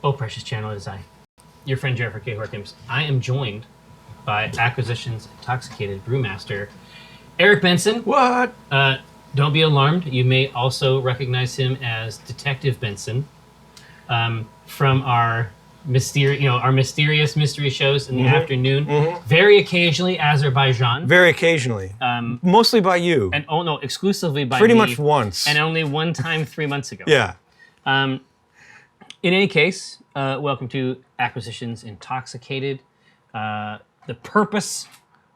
Oh, precious channel, it is I, your friend Jennifer K. Holkins. I am joined by Acquisitions Intoxicated Brewmaster Eric Benson. What? Don't be alarmed. You may also recognize him as Detective Benson from our mysterious mystery shows in the afternoon. Very occasionally, Azerbaijan. Very occasionally. Mostly by you. And exclusively by Pretty me. much once. And only one time 3 months ago. Yeah. In any case, welcome to Acquisitions Intoxicated. The purpose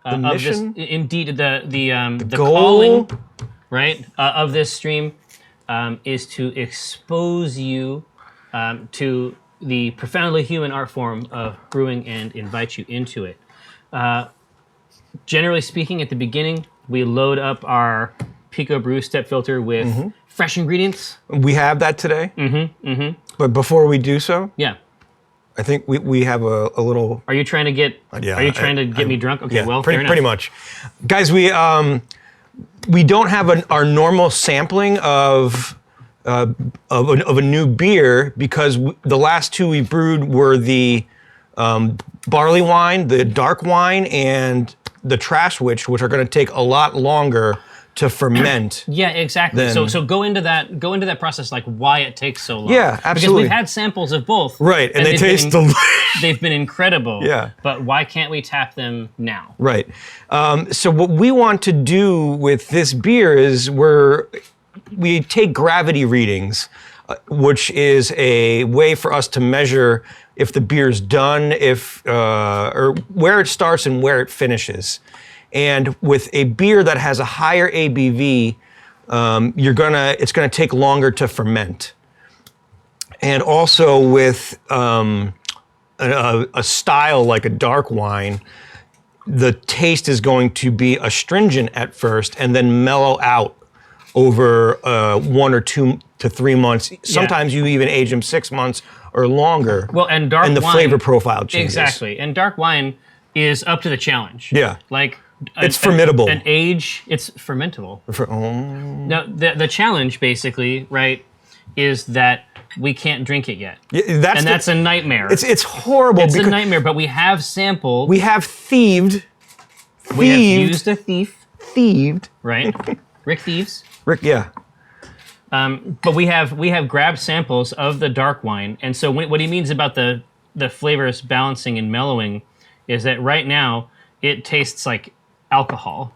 of mission? this, indeed, the goal? calling, right, of this stream is to expose you to the profoundly human art form of brewing and invite you into it. Generally speaking, at the beginning, we load up our Pico Brew step filter with fresh ingredients. We have that today. But before we do so, Yeah. I think we have a little. Are you trying to get? Yeah, Are you trying to get me drunk? Okay, Yeah, well, fair enough. pretty much, guys. We don't have our normal sampling of a new beer because the last two we brewed were the barley wine, the dark wine, and the trash witch, which are going to take a lot longer to ferment. Yeah, exactly. Then- So go into that process, like why it takes so long. Yeah, absolutely. Because we've had samples of both. Right, and they they've been taste delicious. They've been incredible. Yeah. But why can't we tap them now? Right. So what we want to do with this beer is we take gravity readings, which is a way for us to measure if the beer's done, or where it starts and where it finishes. And with a beer that has a higher ABV, it's gonna take longer to ferment. And also with a style like a dark wine, the taste is going to be astringent at first and then mellow out over 1 or 2 to 3 months. Sometimes you even age them 6 months or longer. Well, and dark wine. And the flavor profile changes. Exactly. And dark wine is up to the challenge. Yeah. Like It's formidable. An age, it's fermentable. Now, the challenge basically, right, is that we can't drink it yet. Yeah, that's a nightmare. It's horrible. It's a nightmare, but we have sampled. We have thieved. We have used a thief. Thieved. Right? Rick Thieves. Rick, yeah. But we have grabbed samples of the dark wine, and so what he means about the flavors balancing and mellowing is that right now it tastes like alcohol,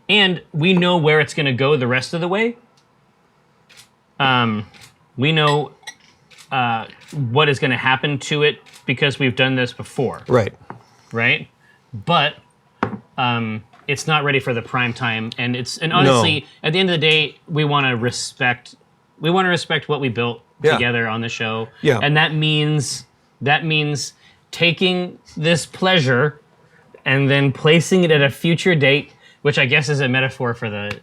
and we know where it's going to go the rest of the way. We know what is going to happen to it because we've done this before. Right. Right, but it's not ready for the prime time, and honestly, at the end of the day, we want to respect what we built together on the show. Yeah. And that means taking this pleasure and then placing it at a future date, which I guess is a metaphor for the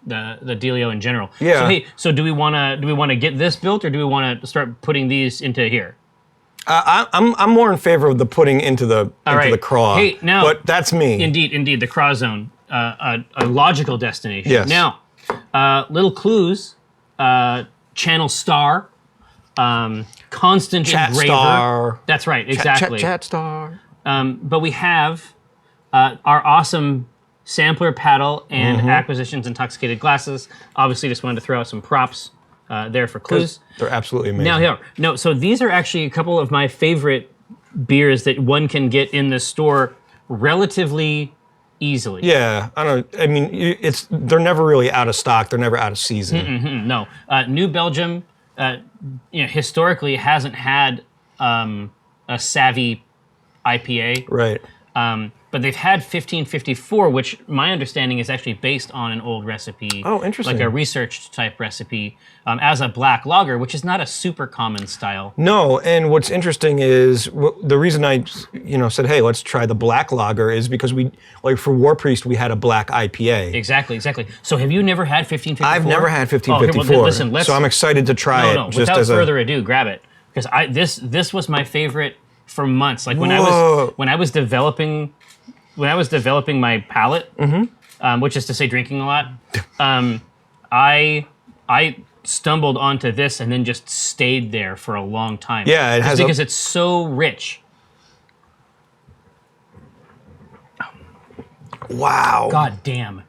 dealio in general. Yeah. So hey, do we want to get this built, or do we want to start putting these into here? I'm more in favor of the putting into the craw. Hey, now, but that's me. Indeed, the craw zone, a logical destination. Yes. Now, little clues: channel star, constant Chat engraver. star. That's right, exactly. Chat star. But we have our awesome sampler paddle and Acquisitions Intoxicated glasses. Obviously, just wanted to throw out some props there for clues. They're absolutely amazing. Now here, no. So these are actually a couple of my favorite beers that one can get in the store relatively easily. Yeah, I mean, they're never really out of stock. They're never out of season. No, New Belgium, historically hasn't had a savvy IPA. Right. But they've had 1554, which my understanding is actually based on an old recipe. Oh, interesting. Like a researched type recipe as a black lager, which is not a super common style. No, and what's interesting is the reason I, said, hey, let's try the black lager is because for War Priest, we had a black IPA. Exactly. So have you never had 1554? I've never had 1554. Okay, well, listen, so I'm excited to try it. No, without further ado, grab it. Because this was my favorite for months. Like when I was developing my palate, which is to say drinking a lot, I stumbled onto this and then just stayed there for a long time. Yeah, it has because it's so rich. Wow. God damn.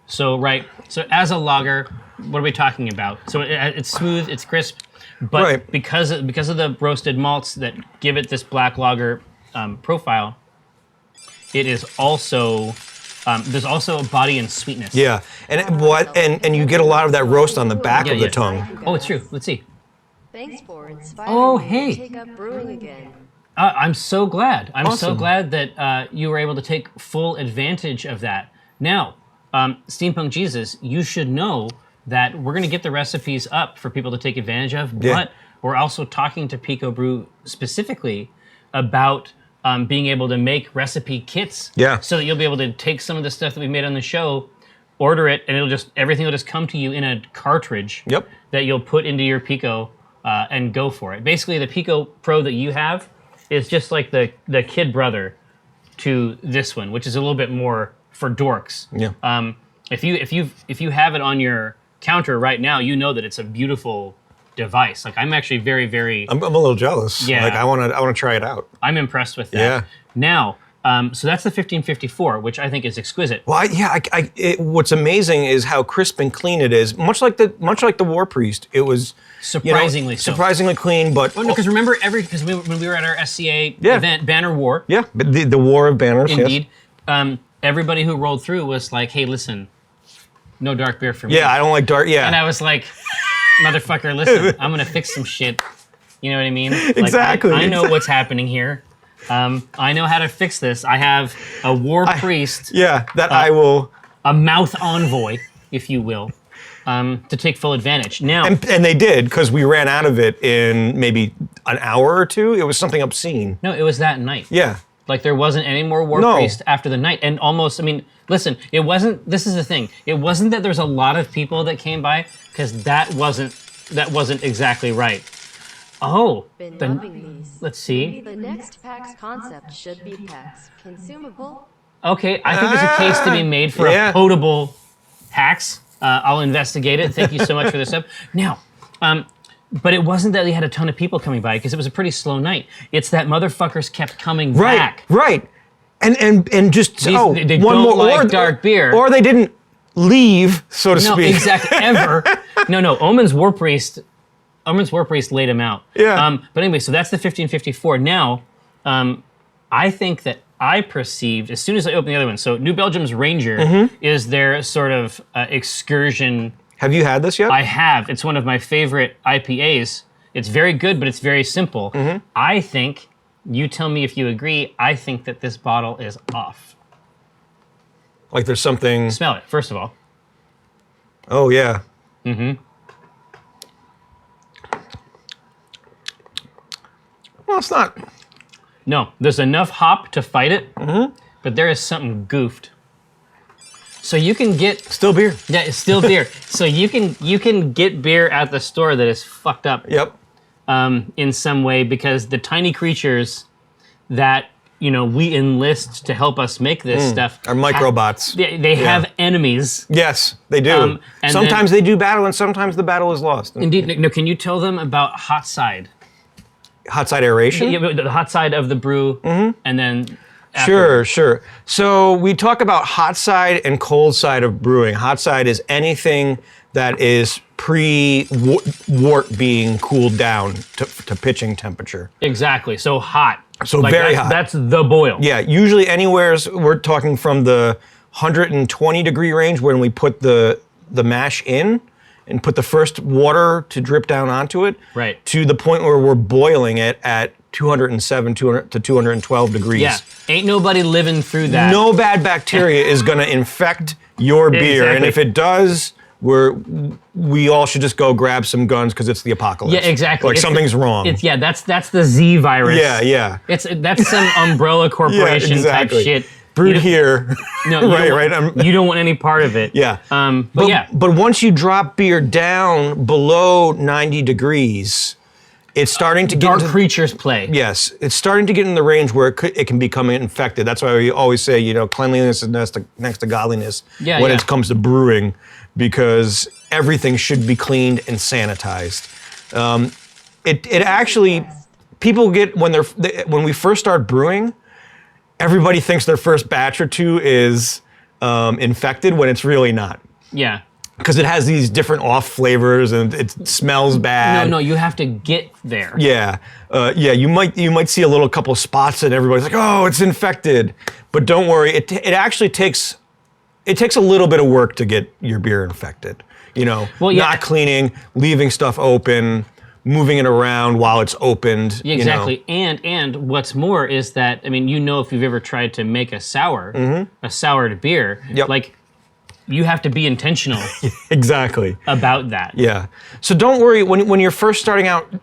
So as a lager, what are we talking about? So it's smooth, it's crisp, but because of the roasted malts that give it this black lager profile, it is also there's also a body and sweetness. Yeah, and you get a lot of that roast on the back of the tongue. Oh, it's true. Let's see. Thanks for inspiring me to take up brewing again. I'm so glad. I'm so Awesome. glad that you were able to take full advantage of that. Now, Steampunk Jesus, you should know that we're going to get the recipes up for people to take advantage of, but we're also talking to Pico Brew specifically about being able to make recipe kits, so that you'll be able to take some of the stuff that we made on the show, order it, and everything will just come to you in a cartridge that you'll put into your Pico and go for it. Basically, the Pico Pro that you have is just like the kid brother to this one, which is a little bit more for dorks. Yeah. If you have it on your counter right now, you know that it's a beautiful device. Like I'm actually very, very. I'm a little jealous. Yeah. Like I want to try it out. I'm impressed with that. Yeah. Now, so that's the 1554, which I think is exquisite. Well, what's amazing is how crisp and clean it is. Much like the War Priest, it was surprisingly surprisingly clean. But because remember when we were at our SCA event, Banner War. Yeah, but the War of Banners. Indeed. Yes. Everybody who rolled through was like, "Hey, listen, no dark beer for me." Yeah, I don't like dark. Yeah. And I was like, "Motherfucker, listen, I'm gonna fix some shit." You know what I mean? Like, Exactly. I know what's happening here. I know how to fix this. I have a war priest. I will. A mouth envoy, if you will, to take full advantage. Now, and they did, because we ran out of it in maybe an hour or two. It was something obscene. No, it was that night. Yeah. Like there wasn't any more war priest after the night. And almost, I mean, listen, it wasn't, this is the thing. It wasn't that there's a lot of people that came by, because that wasn't exactly right. Oh, let's see. Maybe the next PAX concept should be PAX consumable. Okay, I think there's a case to be made for a potable PAX. I'll investigate it. Thank you so much for this up. Now, but it wasn't that they had a ton of people coming by, because it was a pretty slow night. It's that motherfuckers kept coming back. Right. And just they one don't more like dark beer. Or they didn't leave, so to speak. No, exactly. Ever. No. Omin's War Priest laid him out. Yeah. But anyway, so that's the 1554. Now, I think that I perceived, as soon as I opened the other one, so New Belgium's Ranger is their sort of excursion. Have you had this yet? I have. It's one of my favorite IPAs. It's very good, but it's very simple. I think, you tell me if you agree, I think that this bottle is off. Like there's something... Smell it, first of all. Oh, yeah. Well, it's not... No, there's enough hop to fight it, but there is something goofed. So you can get... Still beer. Yeah, it's still beer. So you can get beer at the store that is fucked up. Yep. In some way, because the tiny creatures that we enlist to help us make this stuff are microbots. They have enemies. Yes, they do. Sometimes they do battle, and sometimes the battle is lost. Indeed. No, can you tell them about hot side? Hot side aeration? Yeah, the hot side of the brew, and then... After. Sure. So we talk about hot side and cold side of brewing. Hot side is anything that is pre-wort being cooled down to pitching temperature. Exactly. So hot. So very hot. That's the boil. Yeah. Usually we're talking from the 120 degree range when we put the mash in and put the first water to drip down onto it. Right. To the point where we're boiling it at 207 to 212 degrees. Yeah. Ain't nobody living through that. No bad bacteria is going to infect your beer. Exactly. And if it does, we all should just go grab some guns, because it's the apocalypse. Yeah, exactly. Like something's wrong. That's the Z virus. Yeah. That's some umbrella corporation type shit. Brewed here. No, you don't want any part of it. Yeah. But once you drop beer down below 90 degrees, it's starting to get dark creatures play. Yes, it's starting to get in the range where it can become infected. That's why we always say, cleanliness is next to godliness when it comes to brewing, because everything should be cleaned and sanitized. It actually, people get, when we first start brewing, everybody thinks their first batch or two is infected when it's really not. Yeah. Because it has these different off flavors and it smells bad. No, you have to get there. Yeah, you might see a little couple of spots and everybody's like, oh, it's infected. But don't worry, it actually takes a little bit of work to get your beer infected. Not cleaning, leaving stuff open, moving it around while it's opened. Exactly. And what's more is that, if you've ever tried to make a sour, a soured beer, like you have to be intentional exactly about that. Yeah. So don't worry, when you're first starting out,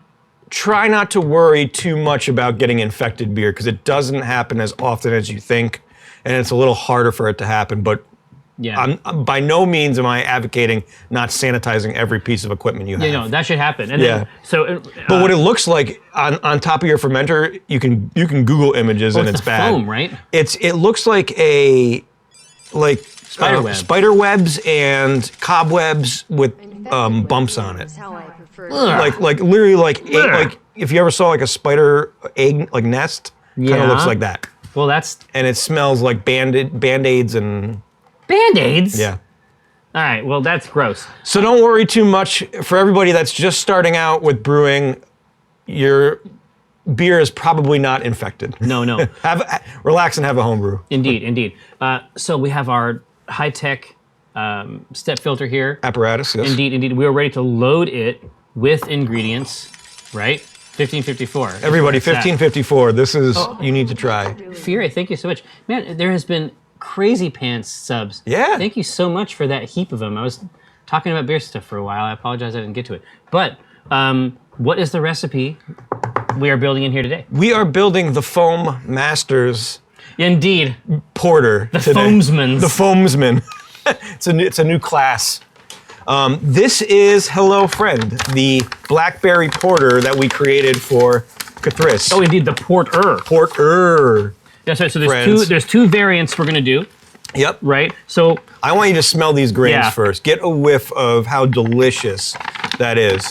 try not to worry too much about getting infected beer because it doesn't happen as often as you think, and it's a little harder for it to happen, but by no means am I advocating not sanitizing every piece of equipment you have. That should happen. And but what it looks like on top of your fermenter, you can Google images and it's bad. Foam, right? It looks like spider webs and cobwebs with bumps on it. How I prefer Like literally like if you ever saw like a spider egg like nest, kind of looks like that. Well, and it smells like Band-Aids and Band-Aids? Yeah. All right, well, that's gross. So don't worry too much. For everybody that's just starting out with brewing, your beer is probably not infected. No. Relax and have a home brew. Indeed. So we have our high-tech step filter here. Apparatus, yes. Indeed. We are ready to load it with ingredients, right? 1554. Everybody, 1554. This is, you need to try. Fury, thank you so much. Man, there has been crazy pants subs. Yeah. Thank you so much for that heap of them. I was talking about beer stuff for a while. I apologize I didn't get to it. But what is the recipe we are building in here today? We are building the Foam Masters. Indeed. Porter. The today. Foamsmans. The Foamsman. It's a new class. This is Hello Friend, the blackberry porter that we created for Cathris. Oh, indeed, the PortUr. PortUr. That's right. So there's two variants we're gonna do. Yep. Right. So I want you to smell these grains first. Get a whiff of how delicious that is.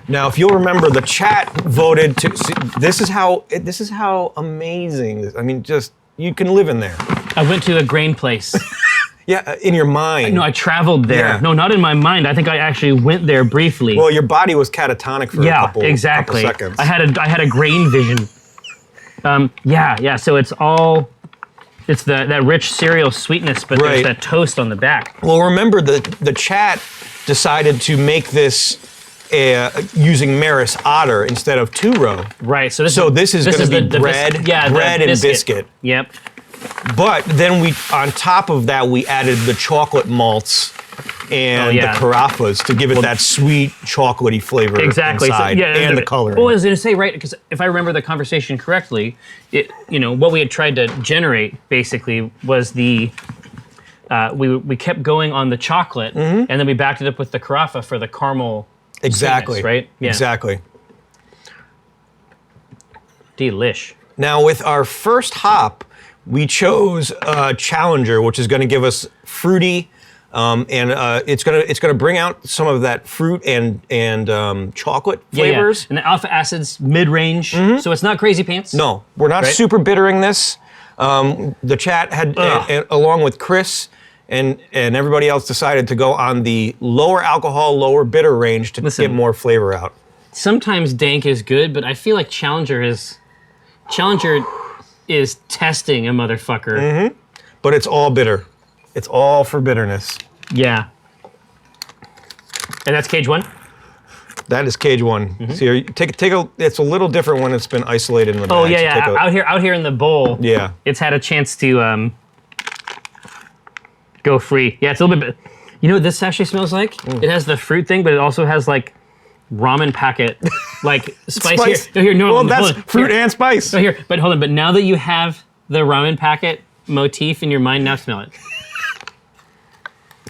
Now, if you'll remember, the chat voted to. See, this is how amazing. Just you can live in there. I went to a grain place. Yeah, in your mind. No, I traveled there. Yeah. No, not in my mind. I think I actually went there briefly. Well, your body was catatonic for a couple seconds. I had a grain vision. So it's that rich cereal sweetness, but there's that toast on the back. Well, remember the chat decided to make this using Maris Otter instead of two-row. Right. So this is going to be bread and biscuit. Yep. But then on top of that, we added the chocolate malts and the carafas to give it that sweet chocolatey flavor inside and the coloring. Well, I was going to say, right, because if I remember the conversation correctly, what we had tried to generate basically was we kept going on the chocolate and then we backed it up with the carafa for the caramel sweetness, right? Yeah. Exactly. Delish. Now, with our first hop, we chose Challenger, which is going to give us fruity, and it's going to bring out some of that fruit and chocolate flavors. Yeah. And the alpha acids mid-range, so it's not crazy pants. No, we're not super bittering this. The chat had, along with Chris and everybody else, decided to go on the lower alcohol, lower bitter range to get more flavor out. Sometimes dank is good, but I feel like Challenger is testing a motherfucker. But it's all bitter. It's all for bitterness. Yeah. And that's cage one? That is cage one. See, take a. It's a little different when it's been isolated in the bag. Oh yeah. Out here in the bowl. Yeah. It's had a chance to go free. Yeah, it's a little bit. You know what this actually smells like? It has the fruit thing, but it also has like ramen packet, like spice. Here, no, that's fruit and spice. No, here, but hold on. But now that you have the ramen packet motif in your mind, now smell it.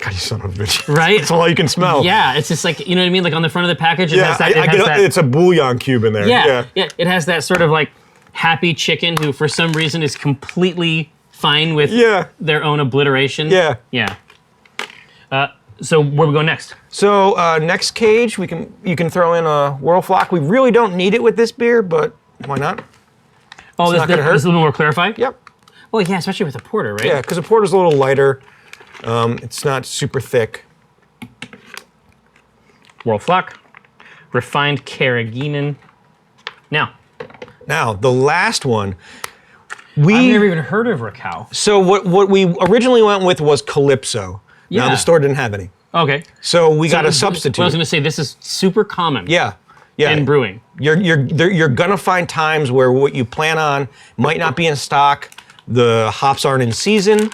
God, you son of a bitch. Right? That's all you can smell. Yeah, it's just like, you know what I mean? Like on the front of the package, it has that. It's a bouillon cube in there. Yeah. It has that sort of like happy chicken who, for some reason, is completely fine with their own obliteration. Yeah. Yeah. So where we go next? So next cage, you can throw in a Whirlflock. We really don't need it with this beer, but why not? Oh, It's not gonna hurt. this is a little more clarified? Yep. Well, yeah, especially with a porter, right? Yeah, because a porter's a little lighter. It's not super thick. Whirlflock, refined carrageenan. Now, the last one. I've never even heard of Rakow. So what we originally went with was Calypso. Now Yeah. the store didn't have any. Okay. So we got a substitute. Well, I was going to say, this is super common Yeah. in brewing. You're gonna find times where what you plan on might not be in stock. The hops aren't in season.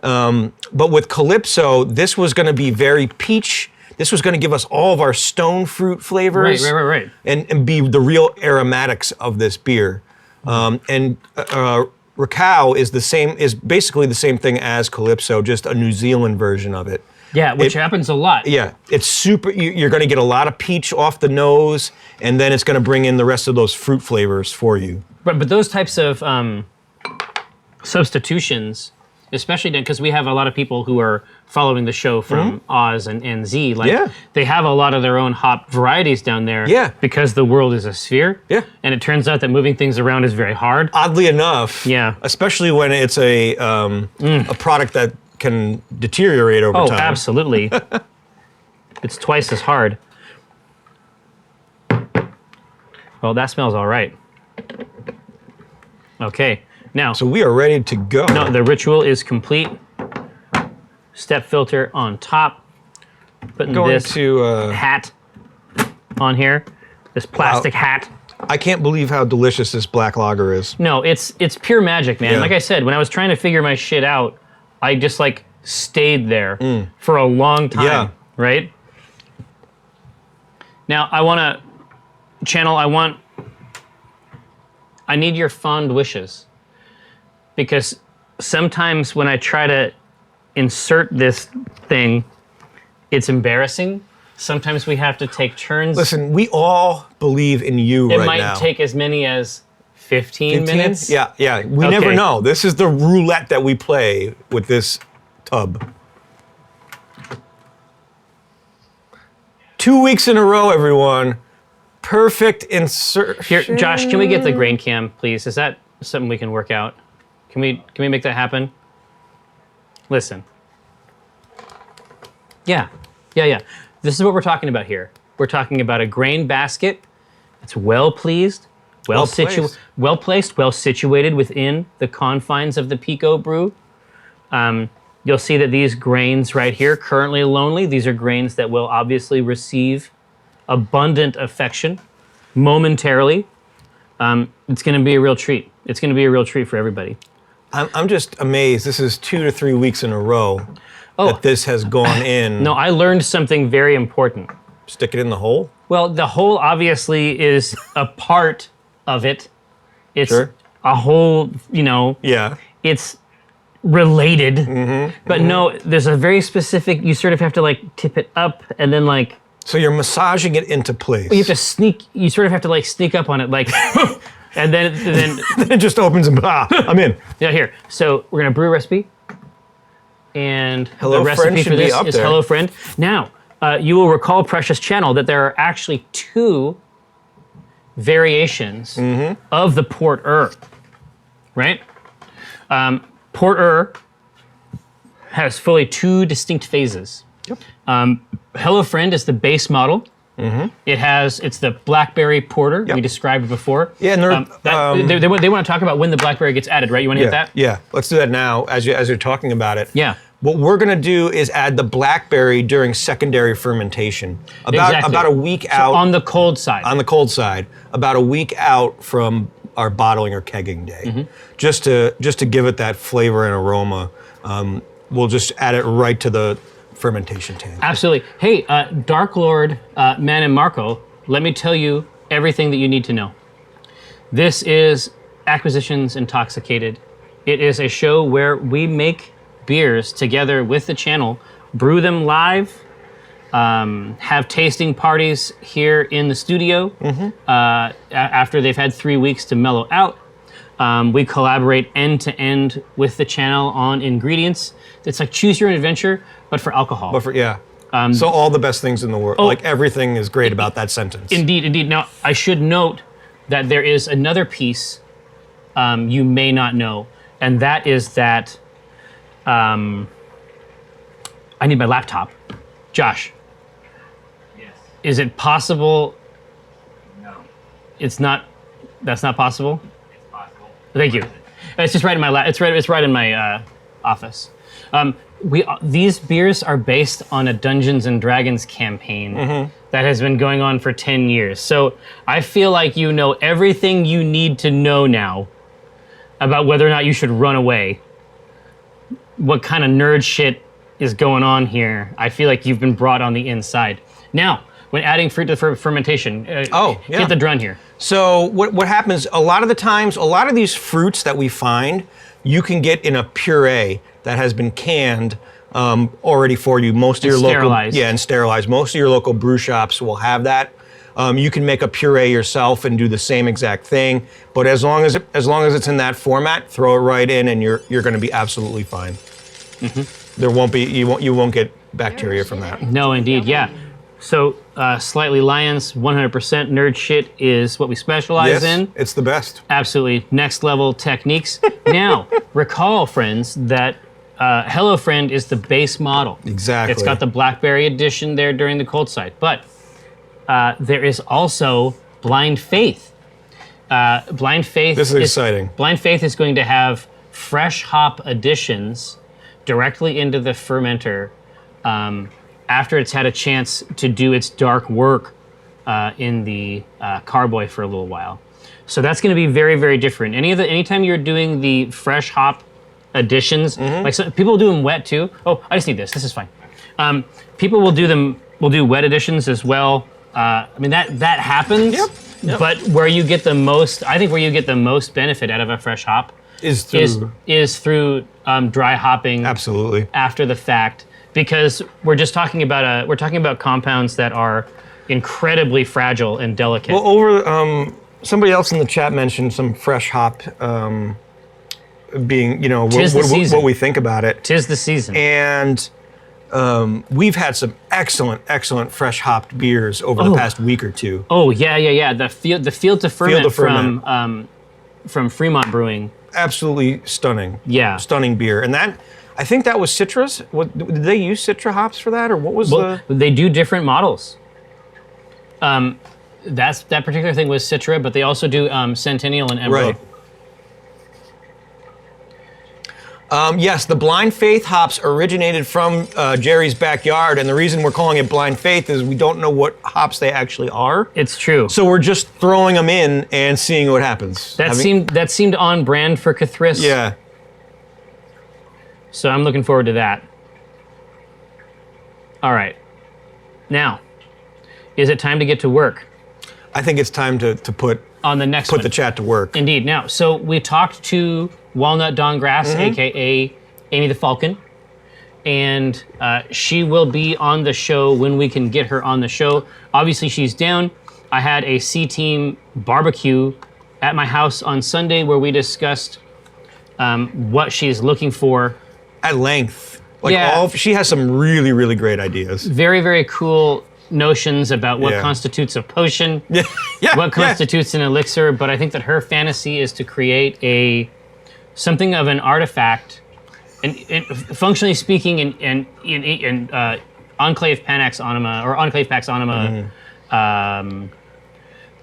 But with Calypso, this was gonna be very peach. This was gonna give us all of our stone fruit flavors. Right. And be the real aromatics of this beer. Rakow is basically the same thing as Calypso, just a New Zealand version of it. Yeah, which happens a lot. Yeah, it's super. You're going to get a lot of peach off the nose, and then it's going to bring in the rest of those fruit flavors for you. But those types of substitutions, especially because we have a lot of people who are following the show from Oz and Z, they have a lot of their own hop varieties down there. Yeah. Because the world is a sphere. Yeah. And it turns out that moving things around is very hard. Oddly enough. Yeah. Especially when it's a product that can deteriorate over time. Oh, absolutely. It's twice as hard. Well, that smells all right. Okay, now. So we are ready to go. No, the ritual is complete. Step filter on top. Putting this hat on here. This plastic hat. I can't believe how delicious this black lager is. No, it's pure magic, man. Yeah. Like I said, when I was trying to figure my shit out, I just stayed there for a long time, right? Now I want to channel, I need your fond wishes, because sometimes when I try to insert this thing, it's embarrassing. Sometimes we have to take turns. Listen, we all believe in you right now. It might take as many as 15 minutes. Yeah. We never know. This is the roulette that we play with this tub. 2 weeks in a row, everyone. Perfect insert. Here, Josh, can we get the grain cam, please? Is that something we can work out? Can we make that happen? Listen. Yeah. This is what we're talking about here. We're talking about a grain basket. It's well placed, well situated within the confines of the Pico brew. You'll see that these grains right here, currently lonely, these are grains that will obviously receive abundant affection momentarily. It's going to be a real treat. It's going to be a real treat for everybody. I'm just amazed. This is 2 to 3 weeks in a row that this has gone in. No, I learned something very important. Stick it in the hole? Well, the hole obviously is a part of it. It's a whole, Yeah. it's related. But no, there's a very specific, you sort of have to tip it up and then So you're massaging it into place. you have to you sort of have to sneak up on it and then It just opens and I'm in. yeah, here. So we're gonna brew a recipe. And Hello the recipe Friend for should be this up is there. Hello Friend. Now, you will recall, Precious Channel, that there are actually 2 variations of the PortUr, right? PortUr has fully 2 distinct phases. Yep. Hello Friend is the base model. It's the blackberry porter we described before. Yeah, and they want to talk about when the blackberry gets added, right? You want to hit that? Yeah, let's do that now as you're talking about it. Yeah. What we're gonna do is add the blackberry during secondary fermentation. About a week out. On the cold side. On the cold side, about a week out from our bottling or kegging day. Just to give it that flavor and aroma, we'll just add it right to the fermentation tank. Absolutely. Hey, Dark Lord, Man and Marco, let me tell you everything that you need to know. This is Acquisitions Intoxicated. It is a show where we make beers together with the channel, brew them live, have tasting parties here in the studio after they've had 3 weeks to mellow out. We collaborate end to end with the channel on ingredients. It's like choose your own adventure, but for alcohol. So all the best things in the world, Oh. like everything is great about that sentence. Indeed, indeed. Now, I should note that there is another piece you may not know, and that is that I need my laptop. Josh, Yes. is it possible? No. It's not. That's not possible. It's possible. Thank you. It's just right in my It's right in my office. These beers are based on a Dungeons and Dragons campaign that has been going on for 10 years. So I feel like you know everything you need to know now about whether or not you should run away. What kind of nerd shit is going on here? I feel like you've been brought on the inside. Now, when adding fruit to fermentation, get the Dran here. So what happens a lot of the times, a lot of these fruits that we find, you can get in a puree that has been canned already for you. Most of your sterilized. and sterilized. Most of your local brew shops will have that. You can make a puree yourself and do the same exact thing. But as long as it's in that format, throw it right in, and you're going to be absolutely fine. There won't be you won't get bacteria from that. No, indeed, yeah. So, Slightly Lions, 100% nerd shit is what we specialize in. It's the best. Absolutely, next level techniques. Now, recall, friends, that Hello Friend is the base model. Exactly. It's got the Blackberry edition there during the cold side, but there is also Blind Faith. Blind Faith. This is exciting. Blind Faith is going to have fresh hop additions directly into the fermenter after it's had a chance to do its dark work in the carboy for a little while. So that's going to be very, very different. Anytime you're doing the fresh hop additions, like people do them wet too. Oh, I just need this. This is fine. People will do wet additions as well. I mean that happens. Yep. But where you get the most, I think where you get the most benefit out of a fresh hop Is through dry hopping. absolutely. After the fact, because we're talking about compounds that are incredibly fragile and delicate. Well, somebody else in the chat mentioned some fresh hop being, what we think about it. 'Tis the season. And we've had some excellent fresh hopped beers over the past week or two. Oh yeah. The field to ferment, Ferment. from Fremont Brewing. Absolutely stunning. Yeah. Stunning beer. And I think that was Citrus. Did they use Citra hops for that, or what was They do different models. That particular thing was Citra, but they also do Centennial and Emerald. Right. Yes, the Blind Faith hops originated from Jerry's backyard, and the reason we're calling it Blind Faith is we don't know what hops they actually are. It's true. So we're just throwing them in and seeing what happens. That seemed on brand for Cathris. Yeah. So I'm looking forward to that. All right. Now, is it time to get to work I think it's time to put on the next one? the chat to work. Indeed. Now, so we talked to Walnut Dawn Grass, aka Amy the Falcon, and she will be on the show when we can get her on the show. Obviously, she's down. I had a C-Team barbecue at my house on Sunday where we discussed what she's looking for. At length. She has some really, really great ideas. Very, very cool notions about what Yeah. constitutes a potion, Yeah. what constitutes an elixir, but I think that her fantasy is to create something of an artifact, and functionally speaking, in Enclave Panax Anima, or Enclave Pax Anima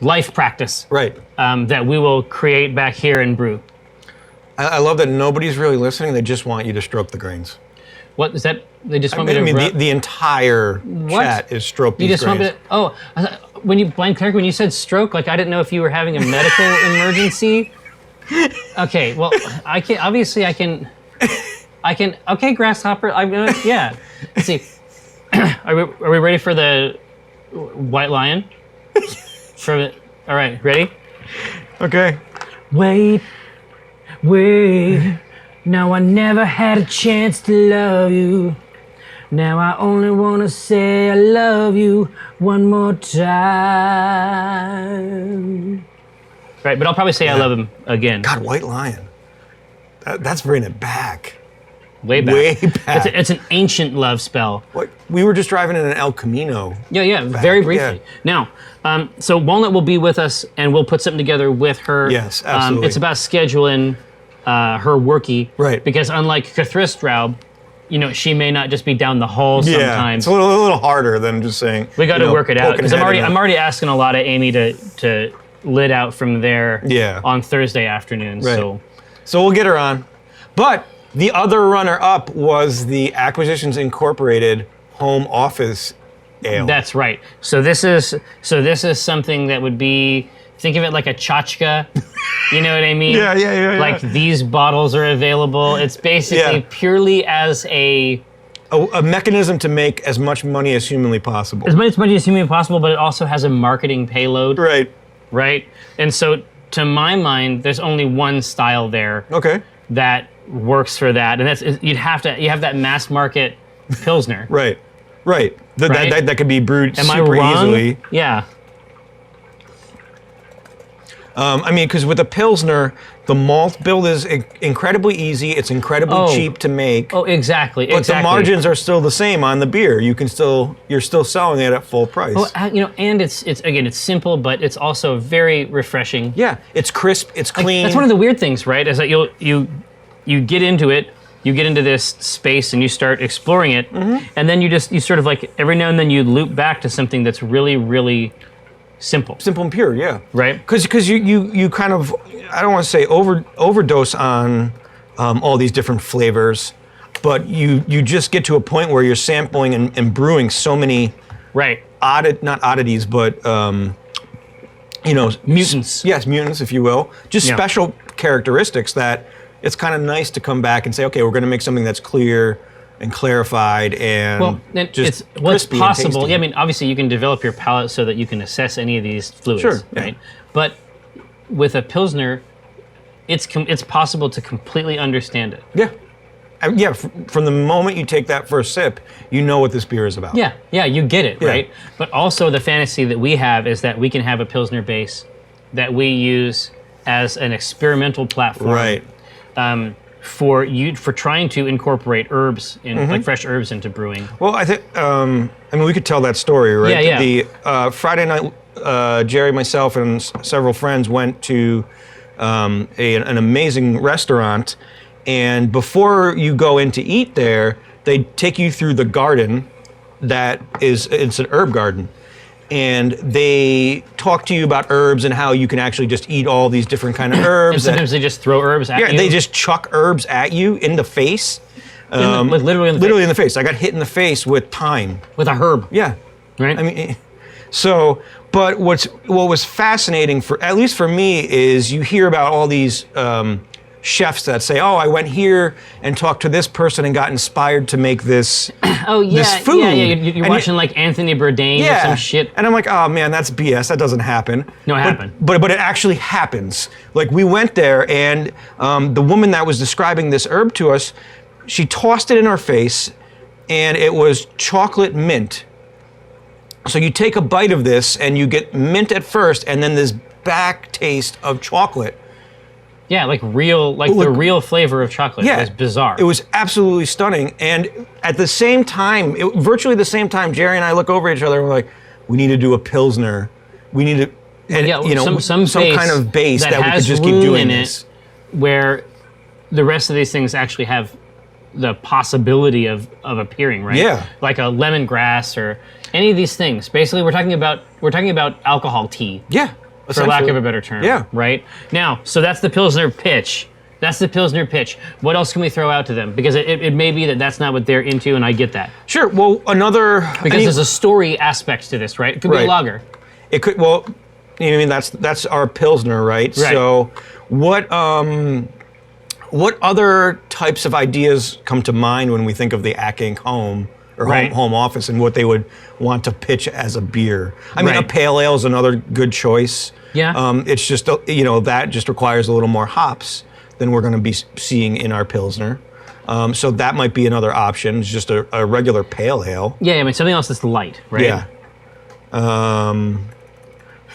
life practice, Right. that we will create back here and brew. I love that nobody's really listening. They just want you to stroke the grains. What is that? They just want I me to mean, rub- the entire chat is stroke You these just want grains. me to, I thought- when you said stroke, like I didn't know if you were having a medical emergency. Okay, well, I can, okay, Grasshopper, I'm gonna, yeah. Let's see. Are we ready for the White Lion? All right, ready? Okay. Wait, now I never had a chance to love you. Now I only wanna say I love you one more time. Right, but I'll probably say I love him again. God, White Lion. That's bringing it back. way back. Way back. It's an ancient love spell. We were just driving in an El Camino. Yeah, very briefly. Yeah. Now, so Walnut will be with us, and we'll put something together with her. Yes, absolutely. It's about scheduling her workie. Right. Because unlike Cthulhustraub, she may not just be down the hall Yeah, sometimes. it's a little harder than just saying. We got to work it out, because I'm poking a head already asking a lot of Amy to lid out from there on Thursday afternoons. Right. So we'll get her on. But the other runner-up was the Acquisitions Incorporated Home Office Ale. That's right. So this is something that would be, think of it like a tchotchke. You know what I mean? Yeah. Like these bottles are available. It's basically purely as a mechanism to make as much money as humanly possible. as much money as humanly possible, but it also has a marketing payload. Right. And so to my mind, there's only one style there Okay. that works for that, and that's you have that mass market Pilsner. Right. Right? That could be brewed Am I super wrong? easily. Yeah. Because with a Pilsner, the malt build is incredibly easy. It's incredibly cheap to make. Oh, exactly. But the margins are still the same on the beer. You're still selling it at full price. Well, and it's simple, but it's also very refreshing. Yeah, it's crisp. It's clean. That's one of the weird things, right? Is that you get into it, you get into this space, and you start exploring it, and then you sort of like every now and then you loop back to something that's really, really simple. Simple and pure, yeah. Right. Because you kind of, I don't want to say overdose on all these different flavors, but you just get to a point where you're sampling and brewing so many not oddities, but mutants. Yes, mutants, if you will. Just special characteristics that it's kind of nice to come back and say, okay, we're going to make something that's clear and clarified and just it's what's crispy and possible. tasty. Yeah, I mean, obviously you can develop your palate so that you can assess any of these fluids, Sure, right? But with a Pilsner, it's possible to completely understand it. Yeah. From the moment you take that first sip, you know what this beer is about. Yeah, you get it, right? But also the fantasy that we have is that we can have a Pilsner base that we use as an experimental platform. Right. For trying to incorporate herbs like fresh herbs into brewing. Well, I think we could tell that story, right? Yeah. The Friday night, Jerry, myself, and several friends went to an amazing restaurant, and before you go in to eat there, they take you through the garden. It's an herb garden. And they talk to you about herbs and how you can actually just eat all these different kind of herbs. And sometimes they just throw herbs at you. Yeah, they just chuck herbs at you in the face. Literally in the face. I got hit in the face with thyme. With a herb. Yeah. Right? I mean, but what was fascinating, at least for me, is you hear about all these chefs that say, oh, I went here and talked to this person and got inspired to make this this food. Yeah. You're watching like Anthony Bourdain or some shit. And I'm like, oh man, that's BS. That doesn't happen. No, it happened. But it actually happens. Like we went there and the woman that was describing this herb to us, she tossed it in our face and it was chocolate mint. So you take a bite of this and you get mint at first and then this back taste of chocolate. Yeah, the real flavor of chocolate. Yeah, It was bizarre. It was absolutely stunning. And at the same time, virtually the same time, Jerry and I look over at each other and we're like, we need to do a Pilsner. We need to, some kind of base that we could just keep doing this. Where the rest of these things actually have the possibility of appearing, right? Yeah. Like a lemongrass or any of these things. Basically, we're talking about alcohol tea. Yeah. For lack of a better term. Yeah. Right? Now, so that's the Pilsner pitch. What else can we throw out to them? Because it may be that that's not what they're into, and I get that. Sure. Well, Because there's a story aspect to this, right? It could be a lager. It could. Well, that's our Pilsner, right? Right. So, what other types of ideas come to mind when we think of the Ack Inc. home? Or home office, and what they would want to pitch as a beer. I mean, a pale ale is another good choice. Yeah. It's just that just requires a little more hops than we're going to be seeing in our Pilsner. So that might be another option. It's just a regular pale ale. Yeah, I mean something else that's light, right? Yeah.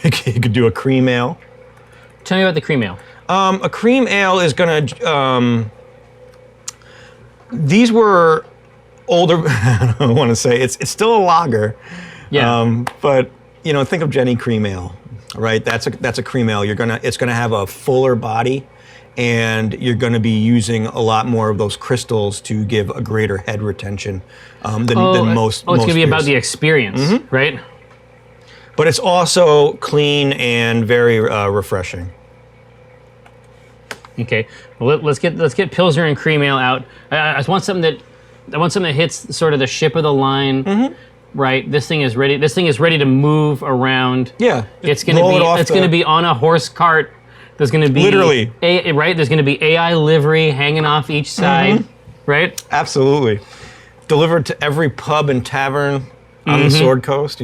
You could do a cream ale. Tell me about the cream ale. A cream ale is going to. these were older. I don't want to say it's still a lager. Yeah. But think of Jenny Cream Ale, right? That's a cream ale. It's gonna have a fuller body, and you're gonna be using a lot more of those crystals to give a greater head retention than most. Oh, it's gonna be beers. about the experience, right? But it's also clean and very refreshing. Okay. Well, let's get Pilsner and Cream Ale out. I want something that hits sort of the ship of the line. Right. This thing is ready. This thing is ready to move around. Yeah. It's gonna be on a horse cart. There's gonna be literally right. There's gonna be AI livery hanging off each side. Right. Absolutely. Delivered to every pub and tavern on the Sword Coast.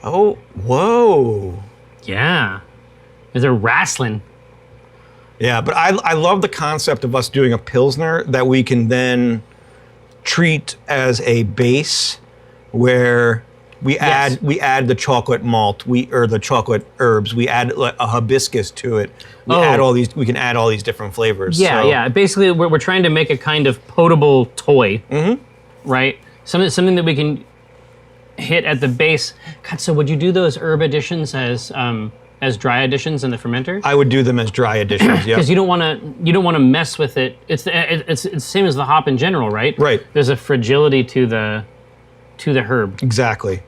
Oh, whoa. Yeah. There's a wrestling. Yeah, but I love the concept of us doing a Pilsner that we can then treat as a base where we add the chocolate malt, or the chocolate herbs. We add like a hibiscus to it. We can add all these different flavors. Yeah, so. yeah. Basically, we're trying to make a kind of potable toy, right? Something that we can hit at the base. God, so would you do those herb additions as dry additions in the fermenter? I would do them as dry additions. Yeah. Because you don't want to mess with it. It's the same as the hop in general, right? Right. There's a fragility to the herb. Exactly.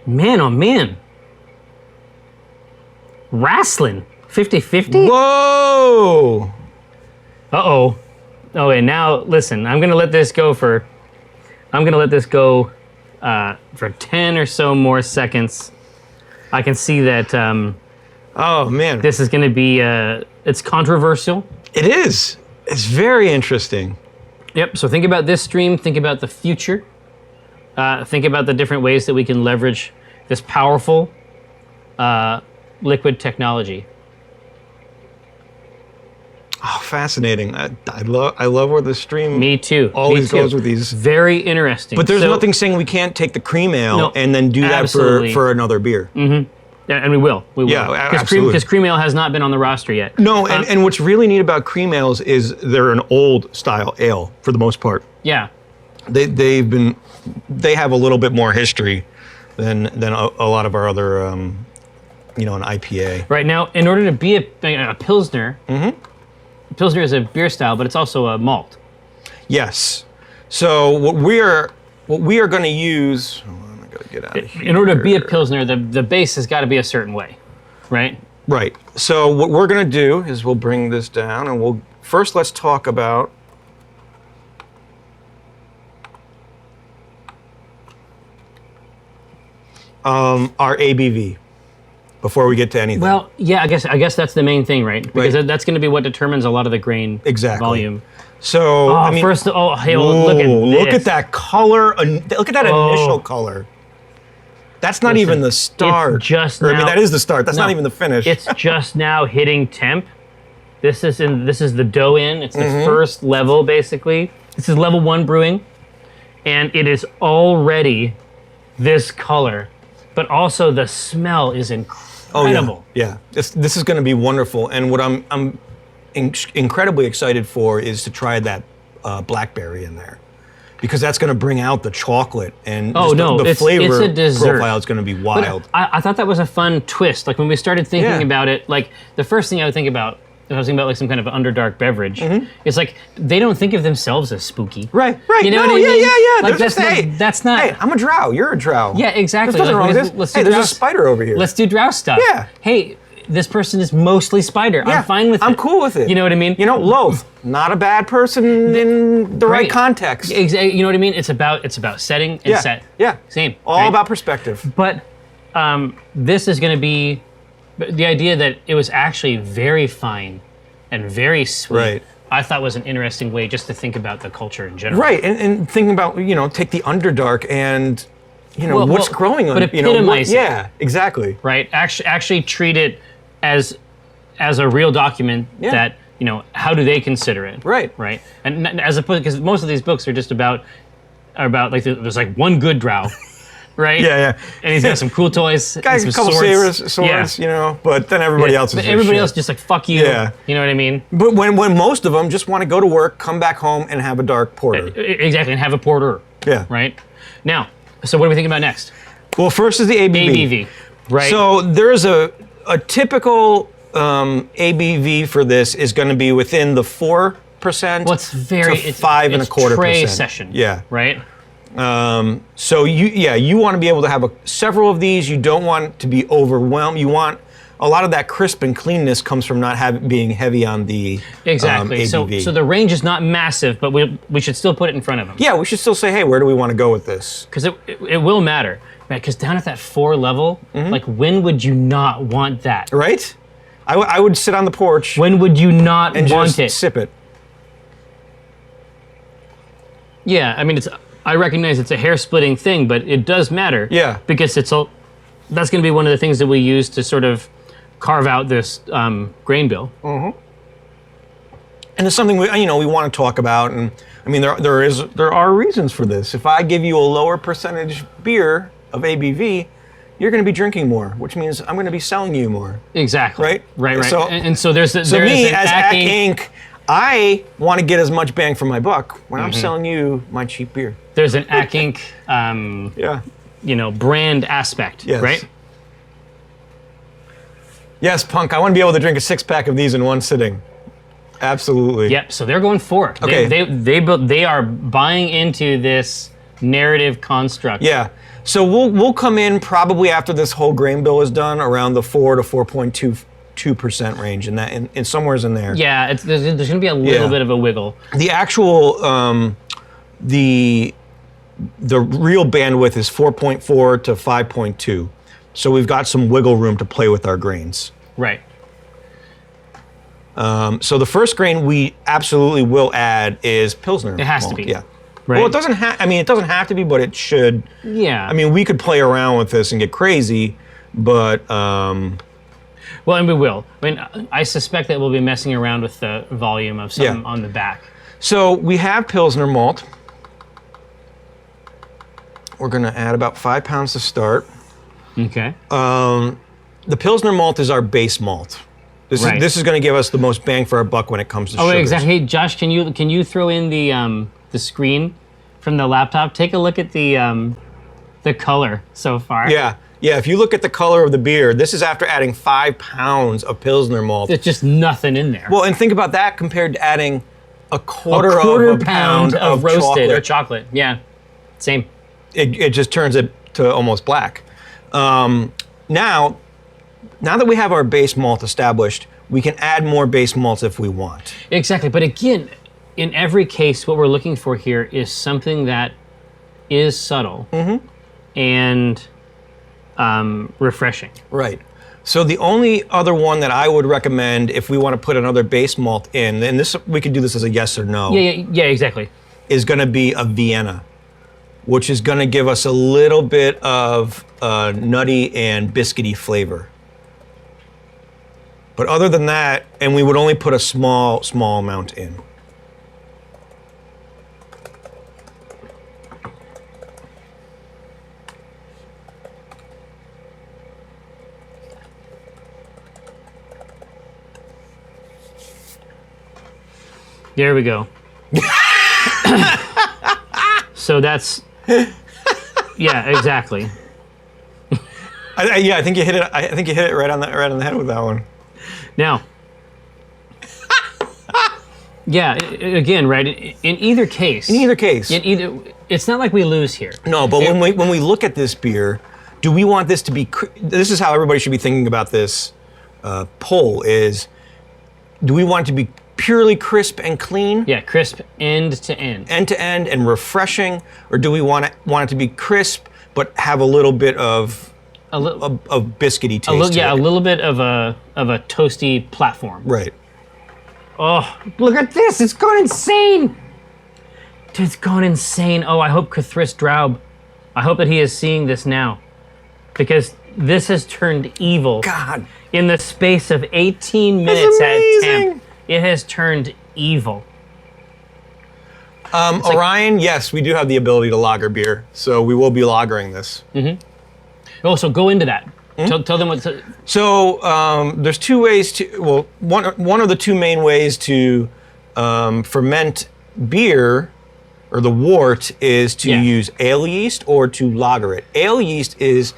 Man, oh man. Wrestling. 50-50? Whoa! Uh-oh. Okay, now listen, I'm gonna let this go for 10 or so more seconds. I can see that Oh man. this is gonna be it's controversial. It is. It's very interesting. Yep, so think about this stream, think about the future. Think about the different ways that we can leverage this powerful liquid technology. Oh, fascinating. I love where the stream Me too. always Me too. goes with these. Very interesting. But there's So- nothing saying we can't take the cream ale No, and then do that absolutely. for another beer. Yeah, and we will. Yeah, absolutely. Because cream ale has not been on the roster yet. No, and what's really neat about cream ales is they're an old style ale for the most part. Yeah. They have a little bit more history than a lot of our other an IPA. Right now, in order to be a Pilsner, Pilsner is a beer style, but it's also a malt. Yes. So what we are going to use. Hold on, I gotta get out of here. In order to be a Pilsner, the base has got to be a certain way, right? Right. So what we're going to do is we'll bring this down, and let's talk about. Our ABV before we get to anything. Well, yeah, I guess that's the main thing, right? Because Right. that's going to be what determines a lot of the grain volume. So Oh, I mean, first, hey, look at this. look at that color. Look at that initial color. That's not even the start. It's just Or, I mean, now- that is the start. That's No, not even the finish. It's just now hitting temp. This is the dough in. It's the first level, basically. This is level 1 brewing, and it is already this color, but also the smell is incredible. Yeah. This is going to be wonderful. And what I'm incredibly excited for is to try that blackberry in there, because that's going to bring out the chocolate and the flavor it's a dessert. profile is going to be But wild. I thought that was a fun twist. Like when we started thinking Yeah. about it, like the first thing I would think about, if I was thinking about like some kind of underdark beverage, it's like they don't think of themselves as spooky. Right. You know no, what I mean? Yeah. Like There's that's not. Hey, I'm a drow. You're a drow. Yeah, exactly. There's nothing wrong with this. Let's Hey, do there's a drow- spider over here. Let's do drow stuff. Yeah. Hey, this person is mostly spider. Yeah, I'm fine with it. I'm cool with it. You know what I mean? Loath, not a bad person in the right context. Exactly. You know what I mean? It's about setting and Yeah. set. Yeah. Same. All right? about perspective. But this is going to be the idea that it was actually very fine and very sweet. Right. I thought was an interesting way just to think about the culture in general. Right, and thinking about take the Underdark and what's growing on but epitomize it. Yeah, exactly. Right. Actually treat it as a real document that how do they consider it? Right. Right. And as opposed, because most of these books are just about like there's like one good drow, right? Yeah. And he's got some cool toys. Guys, and a some couple swords, Yeah. you know, but then everybody else is But just everybody shit. else just like, fuck you. Yeah. You know what I mean? But when most of them just want to go to work, come back home, and have a dark porter. Exactly, and have a PortUr. Yeah. Right? Now, so what are we thinking about next? Well, first is the ABV. ABV. Right. So there's a typical ABV for this is going to be within the 4% well, it's very to 5.25%. tray session. Yeah. Right? So you want to be able to have several of these. You don't want to be overwhelmed. You want a lot of that crisp and cleanness comes from not being heavy on the Exactly. ABV. So the range is not massive, but we should still put it in front of them. Yeah, we should still say, hey, where do we want to go with this? Because it will matter. Right? Because down at that 4 level, like when would you not want that? Right? I would sit on the porch When would you not and want just it? sip it. Yeah, I mean, I recognize it's a hair-splitting thing, but it does matter. Yeah. Because that's going to be one of the things that we use to sort of carve out this grain bill. And it's something we want to talk about. And I mean, there are reasons for this. If I give you a lower percentage beer of ABV, you're going to be drinking more, which means I'm going to be selling you more. Exactly. Right. So, and so there's So me, as Ack Inc., I want to get as much bang for my buck when I'm selling you my cheap beer. There's an Ack Inc. Yeah. Brand aspect, Yes. right? Yes, Punk, I want to be able to drink a 6-pack of these in one sitting. Absolutely. Yep. So they're going for it. Okay. They are buying into this narrative construct. Yeah. So we'll come in probably after this whole grain bill is done around the 4 to 4.22% range, and somewhere's in there. Yeah. There's going to be a little bit of a wiggle. The actual the real bandwidth is 4.4 to 5.2. So we've got some wiggle room to play with our grains. Right. So the first grain we absolutely will add is Pilsner. It has to malt. be. Yeah. Right. Well, it doesn't have. I mean, it doesn't have to be, but it should. Yeah. I mean, we could play around with this and get crazy, but Well, and we will. I mean, I suspect that we'll be messing around with the volume of some on the back. so we have Pilsner malt. We're going to add about 5 pounds to start. Okay. The Pilsner malt is our base malt. This is going to give us the most bang for our buck when it comes to Oh, sugars. exactly. Hey, Josh, can you throw in the screen from the laptop? Take a look at the color so far. Yeah. If you look at the color of the beer, this is after adding 5 pounds of Pilsner malt. There's just nothing in there. Well, and think about that compared to adding a quarter a of a pound of roasted or chocolate. chocolate. Yeah. Same. It just turns it to almost black. Now that we have our base malt established, we can add more base malts if we want. Exactly. But again, in every case, what we're looking for here is something that is subtle and refreshing. Right. So the only other one that I would recommend if we want to put another base malt in, and this we could do this as a yes or no, Yeah, exactly. is going to be a Vienna, which is going to give us a little bit of nutty and biscuity flavor. But other than that, and we would only put a small amount in. There we go. So that's, yeah, exactly. I think you hit it. I think you hit it right on the head with that one. Now, yeah, again, right. In either case, it's not like we lose here. No, but when we look at this beer, do we want this to be? This is how everybody should be thinking about this poll: is do we want it to be purely crisp and clean? Yeah, crisp end to end And refreshing, or do we want it to be crisp but have a little bit of biscuity taste? A little bit of a toasty platform. Right. Oh, look at this! It's gone insane. It's gone insane. Oh, I hope Cthulhu Draub. I hope that he is seeing this now, because this has turned evil. God. In the space of 18 minutes at temp, it has turned evil. Orion, yes, we do have the ability to lager beer, so we will be lagering this. Oh, so go into that. Tell them what. So there's two ways to, well, one of the two main ways to ferment beer, or the wort, is to use ale yeast or to lager it. Ale yeast is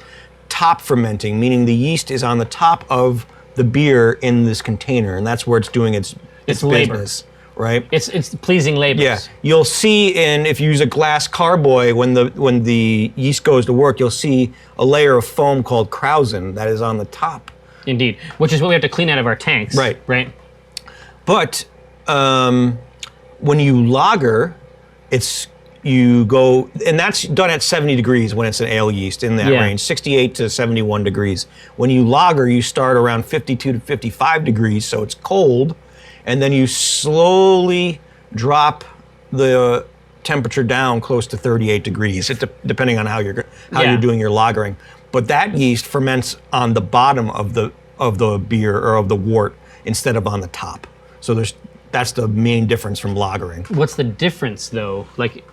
top fermenting, meaning the yeast is on the top of the beer in this container, and that's where it's doing its business. Right? It's pleasing labors. Yeah, you'll see if you use a glass carboy, when the yeast goes to work, you'll see a layer of foam called krausen that is on the top. Indeed, which is what we have to clean out of our tanks. Right. Right. But when you lager, you go, and that's done at 70 degrees when it's an ale yeast, in that range, 68 to 71 degrees. When you lager, you start around 52 to 55 degrees, so it's cold. And then you slowly drop the temperature down close to 38 degrees, depending on how you're doing your lagering. But that yeast ferments on the bottom of the beer, or of the wort, instead of on the top. So that's the main difference from lagering. What's the difference, though? Like,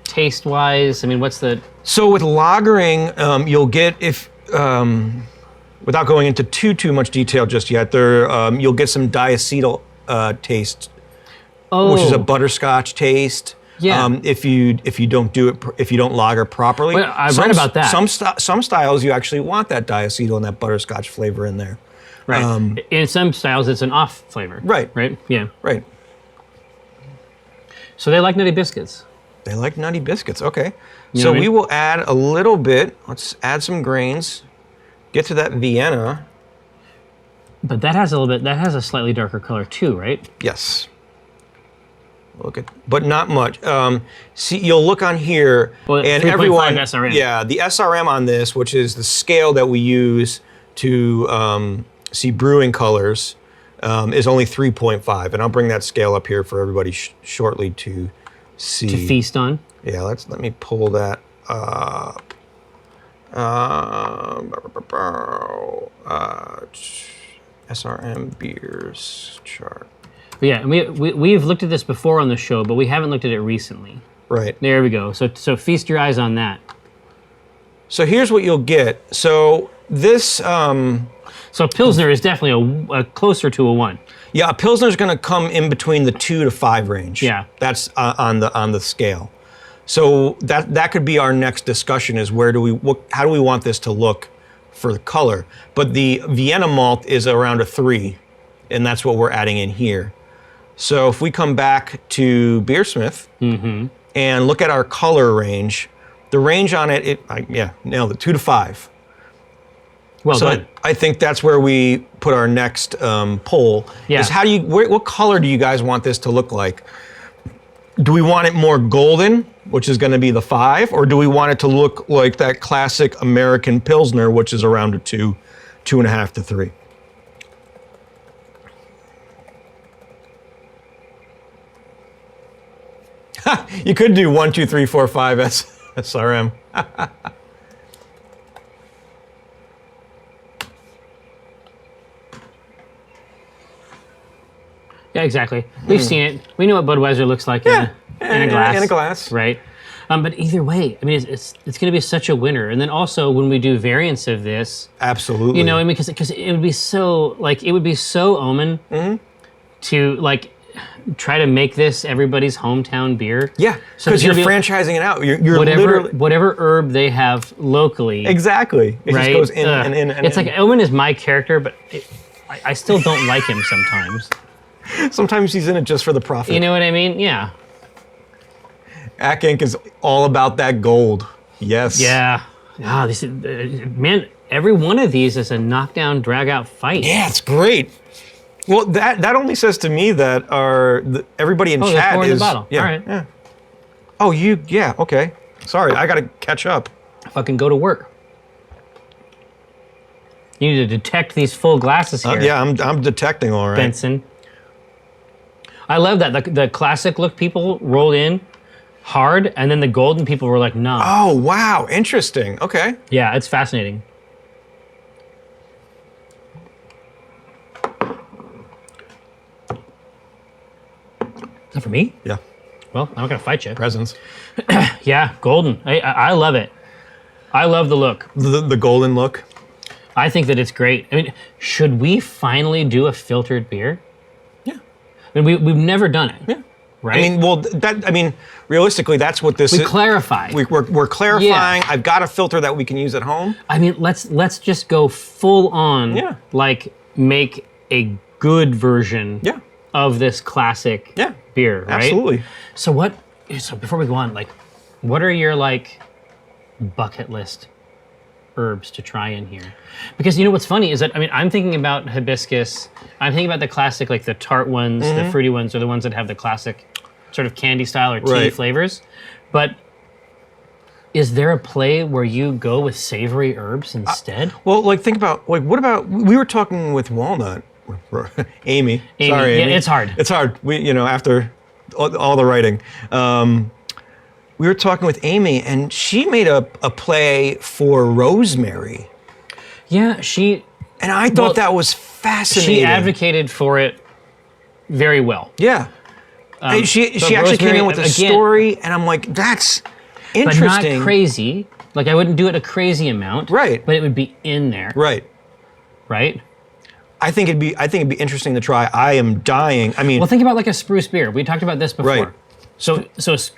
taste-wise? I mean, what's the... So with lagering, you'll get, without going into too much detail just yet, you'll get some diacetyl taste, which is a butterscotch taste. Yeah. If you don't lager properly. Well, I've read about that. Some styles you actually want that diacetyl and that butterscotch flavor in there. Right. In some styles, it's an off flavor. Right. Right. Yeah. Right. So they like Nutty Biscuits. They like Nutty Biscuits. Okay. You know So what I we mean? will add a little bit. Let's add some grains. Get to that Vienna. But that has a slightly darker color too, right? Yes. But not much. See, you'll look on here, Well, and 3.5 everyone, SRM. yeah, the SRM on this, which is the scale that we use to see brewing colors, is only 3.5, and I'll bring that scale up here for everybody shortly to see. To feast on. Yeah, let me pull that up. SRM beers chart. But yeah, we've looked at this before on the show, but we haven't looked at it recently. Right. There we go. So feast your eyes on that. So here's what you'll get. So this, So Pilsner is definitely a closer to a 1. yeah, a Pilsner's going to come in between the 2 to 5 range. Yeah. That's on the scale. So that could be our next discussion, is how do we want this to look for the color? But the Vienna malt is around a 3, and that's what we're adding in here. So if we come back to Beersmith and look at our color range, the range on it, nailed it, 2 to 5. Well So done. I think that's where we put our next poll. Yeah. Is what color do you guys want this to look like? Do we want it more golden, which is going to be the 5, or do we want it to look like that classic American Pilsner, which is around a 2, 2.5 to 3? You could do 1, 2, 3, 4, 5 SRM. Yeah, exactly. We've seen it. We know what Budweiser looks like in a glass. In a glass. Right. But either way, I mean, it's going to be such a winner. And then also when we do variants of this, Absolutely. you know, I mean, because it would be so Omin to try to make this everybody's hometown beer. Yeah, So because it's you're gonna be franchising it out. You're whatever literally... whatever herb they have locally. Exactly. It Right? just goes in and in and It's in. like Omin is my character, but I still don't like him sometimes. Sometimes he's in it just for the profit. You know what I mean? Yeah. Ack Inc. is all about that gold. Yes. Yeah. Ah, this is, man, every one of these is a knockdown, drag-out fight. Yeah, it's great. Well, that only says to me that everybody in there's chat more in the is... bottle. Yeah, All right. yeah. Oh, yeah, okay. Sorry, I got to catch up. Fucking go to work. You need to detect these full glasses here, Yeah, I'm detecting all right. Benson. I love that. The classic look people rolled in hard, and then the golden people were like, nah. Oh, wow, interesting. Okay. Yeah, it's fascinating. Is that for me? Yeah. Well, I'm not gonna fight you. Presents. Yeah, golden. I love it. I love the look. The golden look. I think that it's great. I mean, should we finally do a filtered beer? Yeah. I mean, we've never done it. Yeah. Right? I mean, well, realistically, that's what this is. Clarify. We're clarifying. Yeah. I've got a filter that we can use at home. I mean, let's just go full on. Yeah. Like, make a good version. Yeah. Of this classic. Yeah. Beer. Right. Absolutely. So before we go on, like, what are your like bucket list herbs to try in here? Because you know what's funny is that, I mean, I'm thinking about hibiscus. I'm thinking about the classic, like the tart ones, the fruity ones, or the ones that have the classic sort of candy style or tea flavors. But is there a play where you go with savory herbs instead? Well, like think about what about we were talking with Walnut, Amy. Sorry, yeah, Amy. it's hard. It's hard. After all the writing. We were talking with Amy, and she made a play for rosemary. Yeah, and I thought that was fascinating. She advocated for it very well. Yeah. And she actually came in with a story, and I'm like, that's interesting. But not crazy. Like, I wouldn't do it a crazy amount. Right. But it would be in there. Right. Right? I think it'd be interesting to try. I am dying. I mean, well, think about like a spruce beer. We talked about this before. Right. So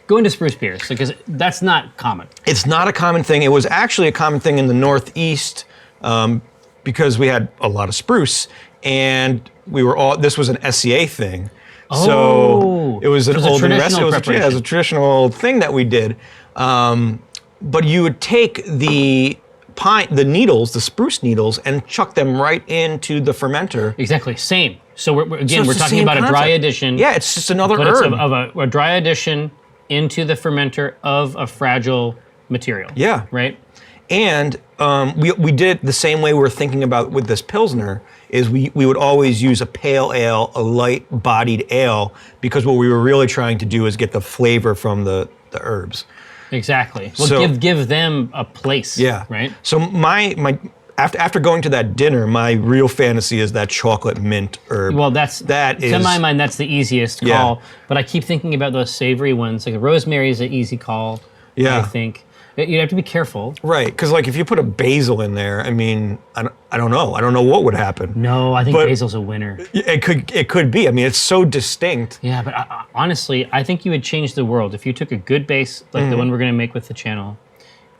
go into spruce beers because that's not common. It's not a common thing. It was actually a common thing in the Northeast because we had a lot of spruce, and this was an SCA thing. So it was an olden recipe. It was a traditional thing that we did. But you would take the needles, the spruce needles, and chuck them right into the fermenter. Exactly, same. So we're talking about concept. A dry addition. Yeah, it's just another but herb. It's a dry addition into the fermenter of a fragile material. Yeah. Right? And we did it the same way we're thinking about with this Pilsner, is we would always use a pale ale, a light-bodied ale, because what we were really trying to do is get the flavor from the herbs. Exactly. Well, So- give them a place. Yeah. Right? So after going to that dinner, my real fantasy is that chocolate mint herb. That is, to my mind, that's the easiest call. Yeah. But I keep thinking about those savory ones. Like rosemary is an easy call. Yeah. I think you have to be careful. Right, because like if you put a basil in there, I mean, I don't know. I don't know what would happen. No, I think But- basil's a winner. It could be. I mean, it's so distinct. Yeah, but honestly, I think you would change the world if you took a good base like the one we're going to make with the channel,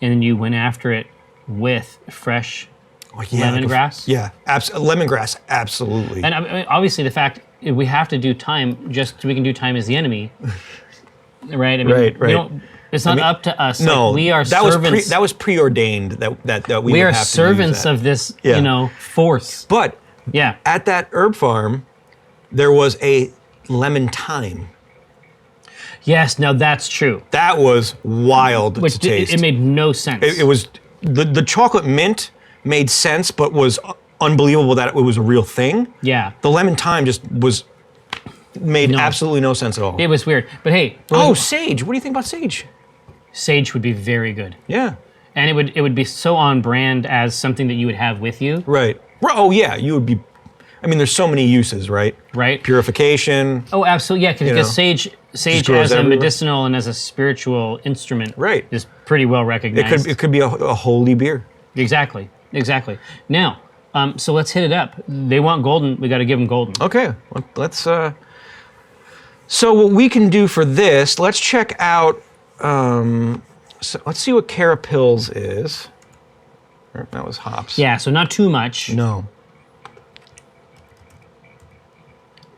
and then you went after it with fresh lemongrass. Yeah, lemongrass, absolutely. And I mean, obviously, the fact we have to do time just so we can do time as the enemy, right? I mean, Right. We don't, it's not up to us. No, Like, we are that servants. that was preordained that we We would are have servants to use that. of this, Yeah. force. But Yeah. at that herb farm, there was a lemon thyme. Yes. Now that's true. That was wild Which to taste. it made no sense. It was the chocolate mint made sense, but was unbelievable that it was a real thing. Yeah. The lemon thyme just made absolutely no sense at all. It was weird. But hey, Sage. What do you think about sage? sage would be very good. Yeah. And it would be so on brand as something that you would have with you. Right. Oh yeah, you would be. I mean, there's so many uses, right? Right. Purification. Oh, absolutely. Yeah, because know, sage grows as a everywhere. medicinal and as a spiritual instrument Right. is pretty well recognized. It could be a holy beer. Exactly. Now, so let's hit it up. They want golden. We got to give them golden. Okay. Let's. So what we can do for this, let's check out. So let's see what Carapils is. That was hops. Yeah, so not too much. No.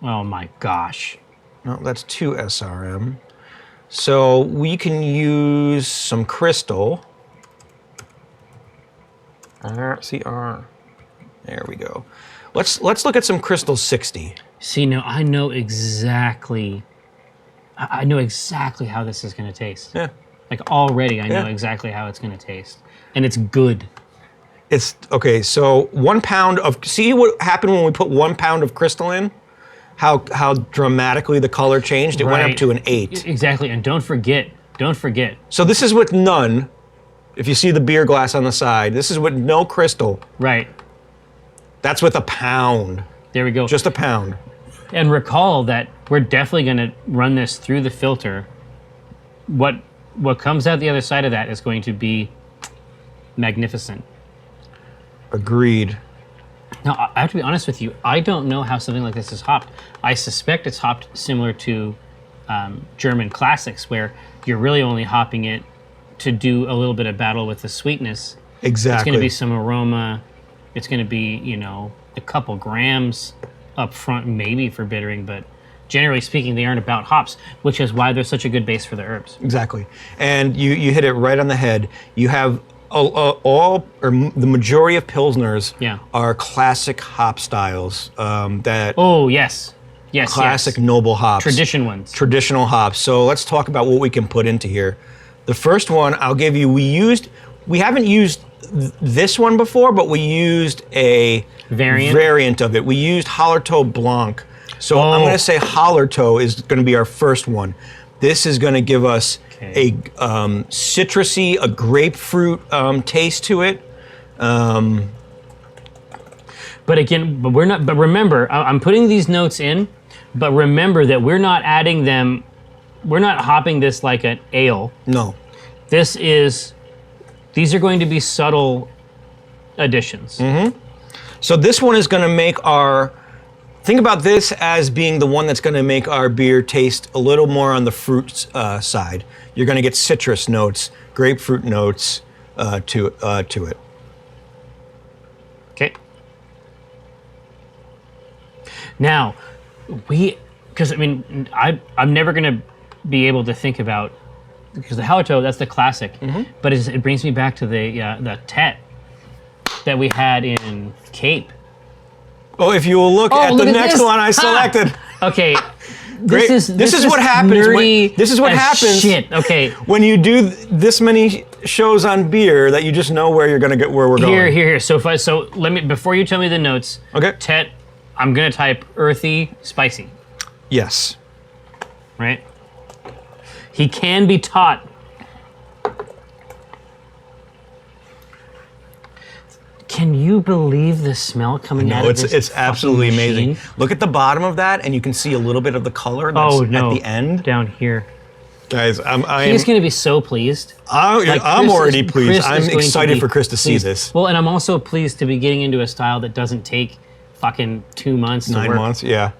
Oh my gosh. No, that's 2 SRM. So we can use some crystal. CR. There we go. Let's look at some crystal 60. See, now I know exactly how this is going to taste. Yeah. Like already I know Yeah. exactly how it's going to taste. And it's good. It's okay. So 1 pound of. See what happened when we put 1 pound of crystal in? How dramatically the color changed. It went up Right. to an 8. Exactly. And don't forget. So this is with none. If you see the beer glass on the side, this is with no crystal. Right. That's with a pound. There we go. Just a pound. And recall that we're definitely going to run this through the filter what comes out the other side of that is going to be magnificent. Agreed. Now, I have to be honest with you. I don't know how something like this is hopped. I suspect it's hopped similar to German classics, where you're really only hopping it to do a little bit of battle with the sweetness. Exactly. It's going to be some aroma. It's going to be, you know, a couple grams up front, maybe for bittering, but generally speaking, they aren't about hops, which is why they're such a good base for the herbs. Exactly. And you hit it right on the head. You have the majority of Pilsners are classic hop styles that. Oh, yes. Yes, classic noble hops. Tradition ones. Traditional hops. So let's talk about what we can put into here. The first one I'll give you, we haven't used this one before, but we used a variant of it. We used Hallertau Blanc. So I'm going to say Hallertau is going to be our first one. This is going to give us a citrusy, a grapefruit taste to it. But we're not. But remember, I'm putting these notes in. But remember that we're not adding them. We're not hopping this like an ale. No. These are going to be subtle additions. Mm-hmm. So this one is going to make think about this as being the one that's going to make our beer taste a little more on the fruit side. You're going to get citrus notes, grapefruit notes to it. Okay. Now, because I mean, I'm never going to be able to think about, because the Hallertau, that's the classic, but it brings me back to the Tet that we had in Cape. Oh, if you will look at the next one I selected. Okay. This is what happens. This is what happens. Shit. Okay. When you do this many shows on beer, that you just know where you're gonna get where we're going. Here. So let me, before you tell me the notes. Okay. Tet, I'm gonna type earthy, spicy. Yes. Right. He can be taught. Can you believe the smell coming out of this? It's absolutely machine? amazing. Look at the bottom of that, and you can see a little bit of the color that's at the end. Down here. Guys, He's going to be so pleased. I'm already pleased. I'm excited for Chris to see this. Well, and I'm also pleased to be getting into a style that doesn't take fucking 2 months to work. 9 months, yeah.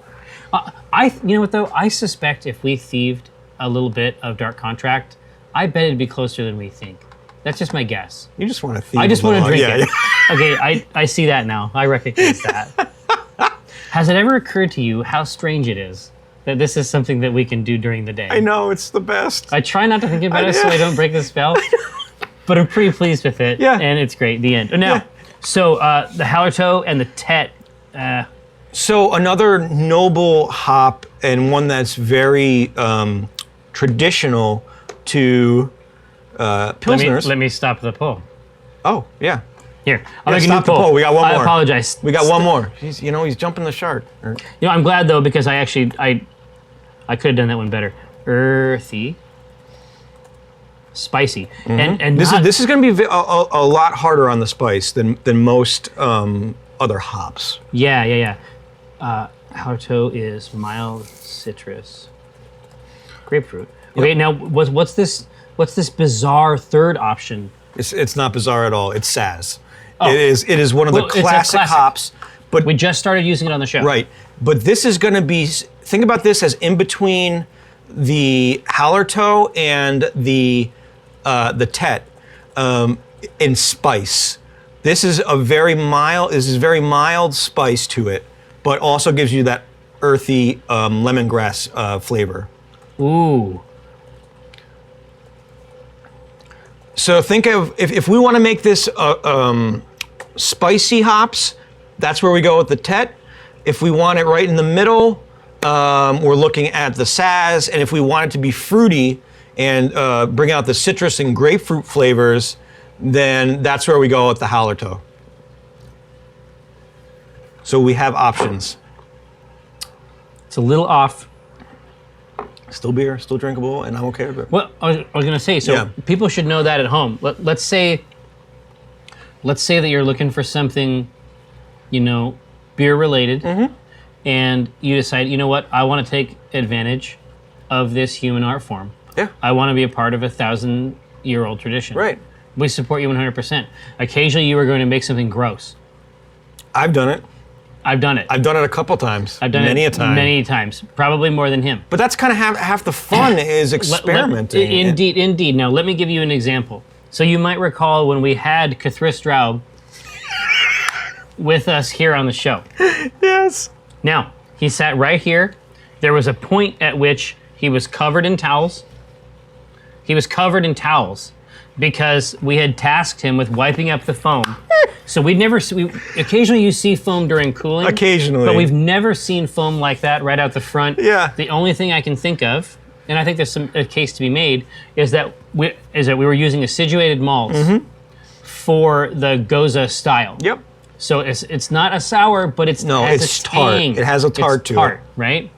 You know what though? I suspect if we thieved a little bit of Dark Contract, I bet it'd be closer than we think. That's just my guess. You just want to thieve. I just want to drink it. Yeah. Okay, I see that now. I recognize that. Has it ever occurred to you how strange it is that this is something that we can do during the day? I know, it's the best. I try not to think about it so I don't break the spell, but I'm pretty pleased with it. Yeah. And it's great. The end. Now, so the Hallertau and the Tet. So another noble hop, and one that's very traditional to Pilsners. Let me stop the poll. Oh, yeah. Here, I'll make a new stop the poll. We got one more. I apologize. We got one more. He's jumping the shark. I'm glad though, because I could have done that one better. Earthy, spicy, and this is going to be a lot harder on the spice than most other hops. Yeah. Hallertau is mild citrus, grapefruit. Okay, now what's this bizarre third option? It's not bizarre at all. It's Saz. Oh. It is one of the classic hops. But we just started using it on the show. Right. But this is going to be, think about this as in between the Hallertau and the Tet in spice. This is very mild spice to it, but also gives you that earthy lemongrass flavor. Ooh. So think of, if we want to make this spicy hops, that's where we go with the Tet. If we want it right in the middle, we're looking at the Saz. And if we want it to be fruity and bring out the citrus and grapefruit flavors, then that's where we go with the Hallertau. So we have options. It's a little off. Still beer, still drinkable, and I'm okay with it. Well, I was going to say, so people should know that at home. Let's say that you're looking for something, beer related, and you decide, you know what, I want to take advantage of this human art form. Yeah. I want to be a part of a 1,000-year-old tradition. Right. We support you 100%. Occasionally, you are going to make something gross. I've done it. I've done it. I've done it a couple times. I've done many it a time. many times. Probably more than him. But that's kind of half the fun is experimenting. Indeed. Now, let me give you an example. So you might recall when we had Kathris Straub with us here on the show. Yes. Now, he sat right here. There was a point at which he was covered in towels. He was covered in towels because we had tasked him with wiping up the foam. So occasionally you see foam during cooling. Occasionally. But we've never seen foam like that right out the front. Yeah. The only thing I can think of, and I think there's a case to be made, is that we were using acidulated malts for the Goza style. Yep. So it's not a sour, but it's it's tart. tang. It has a tart to it. Right?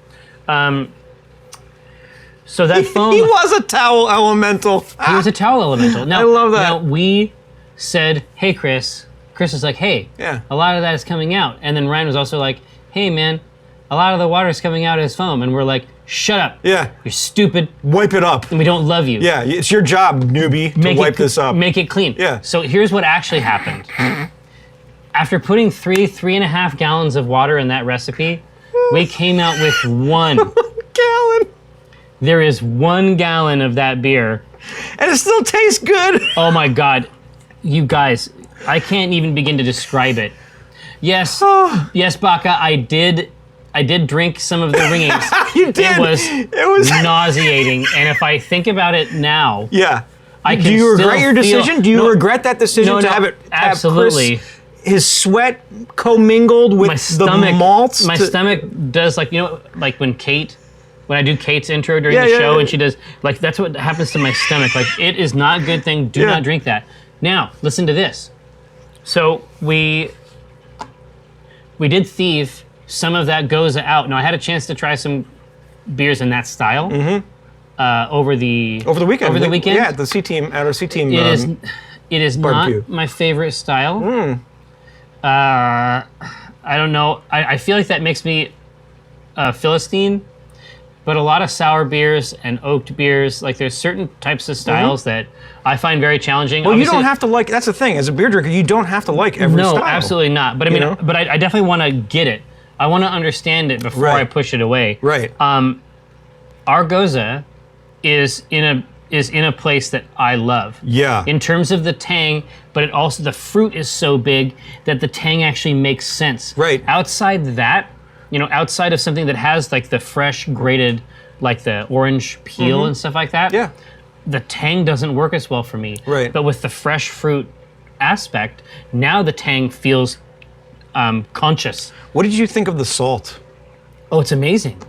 So that foam. He was a towel elemental. He was a towel elemental. Now, I love that. Now we said, "Hey, Chris." Chris was like, "Hey, Yeah. a lot of that is coming out." And then Ryan was also like, "Hey, man, a lot of the water is coming out as foam." And we're like, "Shut up. Yeah. You're stupid. Wipe it up. And we don't love you. Yeah, it's your job, newbie, to wipe this up. Make it clean." Yeah. So here's what actually happened. After putting 3.5 gallons of water in that recipe, we came out with 1 gallon. There is 1 gallon of that beer. And it still tastes good. Oh my God. You guys, I can't even begin to describe it. Yes, yes, Baka, I did drink some of the ringings. You did. It was nauseating. And if I think about it now, Yeah. I can Do you still regret your feel- decision? Do you No, regret that decision no, to no, have it have absolutely. Chris, his sweat commingled with my stomach, the malts? my stomach does like when I do Kate's intro during Yeah, the yeah, show yeah. and she does, like that's what happens to my stomach. Like it is not a good thing. Do Yeah. not drink that. Now, listen to this. So we did thieve some of that Goza out. Now I had a chance to try some beers in that style over the weekend. Over the weekend, Yeah, at the C team, at our C team. It is barbecue. not my favorite style. I don't know. I feel like that makes me a Philistine. But a lot of sour beers and oaked beers, like there's certain types of styles that I find very challenging. Well, Obviously, you don't have to like. That's the thing. As a beer drinker, you don't have to like every no, style. absolutely not. But I mean, know? but I definitely want to get it. I want to understand it before Right. I push it away. Right. Our Goza is in a place that I love. Yeah. In terms of the tang, but it also the fruit is so big that the tang actually makes sense. Right. Outside that, outside of something that has like the fresh grated, like the orange peel and stuff like that. Yeah. The tang doesn't work as well for me. Right. But with the fresh fruit aspect, now the tang feels conscious. What did you think of the salt? Oh, it's amazing.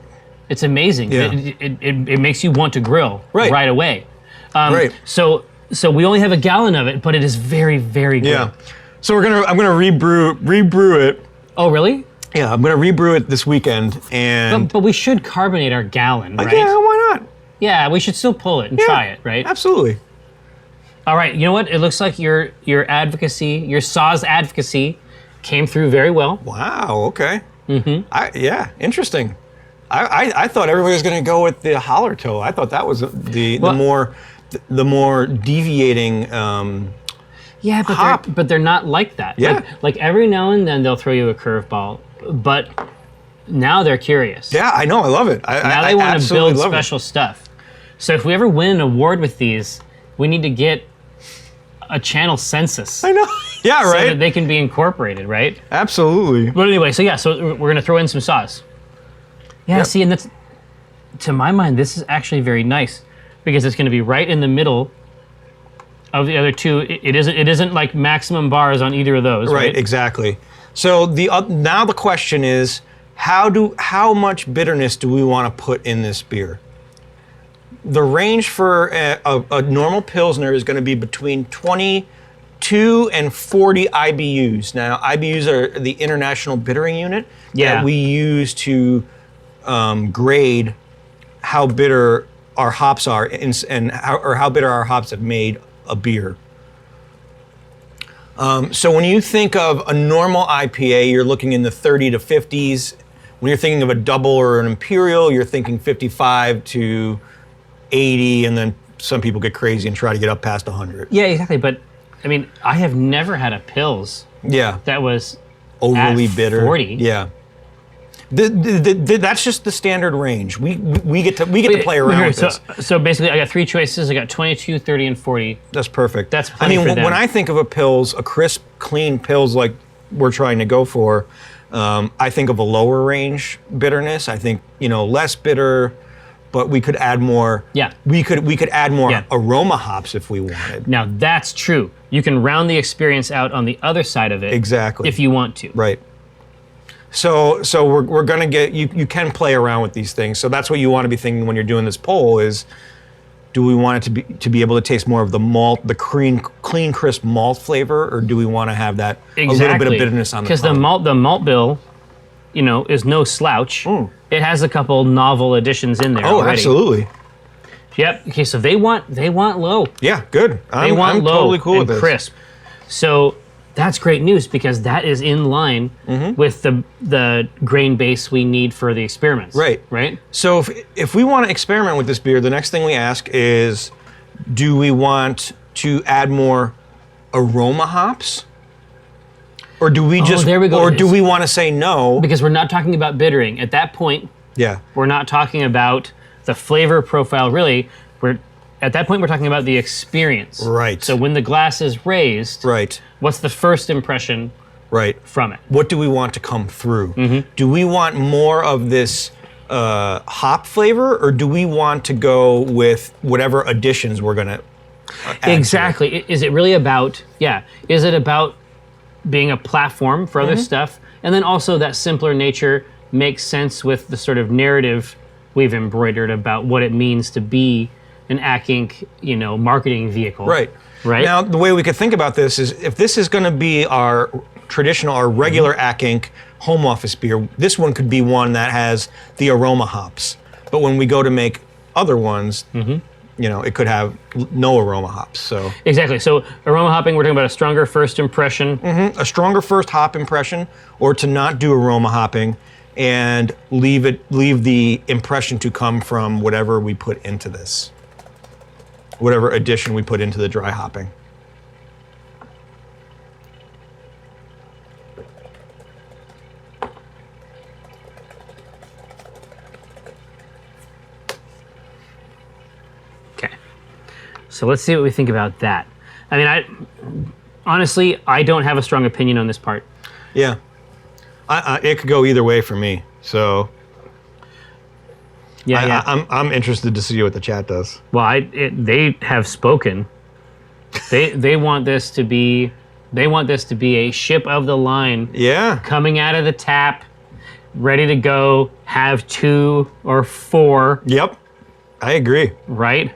It's amazing. Yeah. It makes you want to grill Right. away. Right. So we only have a gallon of it, but it is very, very good. Yeah. So I'm gonna rebrew it. Oh, really? Yeah, I'm gonna rebrew it this weekend, and But we should carbonate our gallon, right? yeah, why not? Yeah, we should still pull it and try it, right? Absolutely. All right. You know what? It looks like your advocacy, your Saw's advocacy, came through very well. Wow. Okay. Yeah. Interesting. I thought everybody was gonna go with the holler toe. I thought that was the more deviating. Yeah, but they're not like that. Yeah. Like every now and then they'll throw you a curveball, but now they're curious. Yeah, I know. I love it. Now they want to build special stuff. So if we ever win an award with these, we need to get a channel census. I know. Yeah. So Right. that they can be incorporated, right? Absolutely. But anyway, so we're gonna throw in some sauce. Yeah, Yep. see, and that's, to my mind, this is actually very nice because it's gonna be right in the middle of the other two. It isn't like maximum bars on either of those, right? Right. Exactly. So now the question is, how much bitterness do we want to put in this beer? The range for a normal Pilsner is going to be between 22 and 40 IBUs. Now, IBUs are the International Bittering Unit that we use to grade how bitter our hops are and how bitter our hops have made a beer. So when you think of a normal IPA, you're looking in the 30 to 50s. When you're thinking of a double or an imperial, you're thinking 55 to 80, and then some people get crazy and try to get up past 100. Yeah, exactly. But I mean, I have never had a Pils Yeah. that was Overly at bitter. 40. Yeah. That's just the standard range. We get to play around with this. So basically, I got 3 choices. I got 22, 30, and 40. That's perfect. That's plenty for them. when I think of a Pils, a crisp, clean Pils like we're trying to go for, I think of a lower range bitterness. I think, less bitter, but we could add more. Yeah. We could add more Yeah. aroma hops if we wanted. Now that's true. You can round the experience out on the other side of it. Exactly. If you want to. Right. So we're gonna get you can play around with these things. So that's what you want to be thinking when you're doing this poll is, do we want it to be able to taste more of the malt, the clean crisp malt flavor, or do we want to have that a little bit of bitterness on the Because the malt bill, is no slouch. It has a couple novel additions in there already. Absolutely. Yep. Okay, so they want low. Yeah, good. They want I'm low totally cool and with this. crisp. So that's great news because that is in line with the grain base we need for the experiments. Right. Right? So if we want to experiment with this beer, the next thing we ask is, do we want to add more aroma hops? Or do we there we go. Or do we want to say no? Because we're not talking about bittering. At that point, Yeah. we're not talking about the flavor profile really. At that point we're talking about the experience. Right. So when the glass is raised, Right. what's the first impression Right. from it? What do we want to come through? Do we want more of this hop flavor, or do we want to go with whatever additions we're going to add? Exactly. Is it really about, is it about being a platform for other stuff? And then also that simpler nature makes sense with the sort of narrative we've embroidered about what it means to be an Ack Inc., marketing vehicle. Right. Right. Now, the way we could think about this is, if this is going to be our traditional, our regular Ack Inc. home office beer, this one could be one that has the aroma hops. But when we go to make other ones, it could have no aroma hops. So Exactly. So aroma hopping, we're talking about a stronger first impression. a stronger first hop impression, or to not do aroma hopping and leave the impression to come from whatever we put into this, whatever addition we put into the dry hopping. Okay. So let's see what we think about that. I mean, honestly, I don't have a strong opinion on this part. Yeah. It could go either way for me. So Yeah. I'm interested to see what the chat does. Well, they have spoken. They want this to be a ship of the line. Yeah. Coming out of the tap, ready to go. Have 2 or 4. Yep. I agree. Right.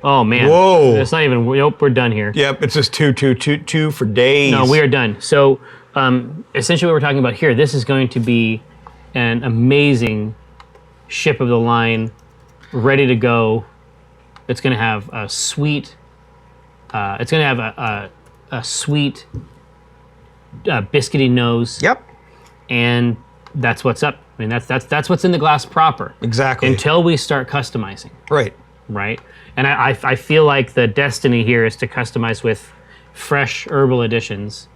Oh man. Whoa. It's not even. Nope. We're done here. Yep. It's just two for days. No, we are done. So essentially, what we're talking about here, this is going to be an amazing ship of the line, ready to go. It's going to have a sweet. It's going to have a sweet, biscuity nose. Yep. And that's what's up. I mean, that's what's in the glass proper. Exactly. Until we start customizing. Right. Right. And I feel like the destiny here is to customize with fresh herbal additions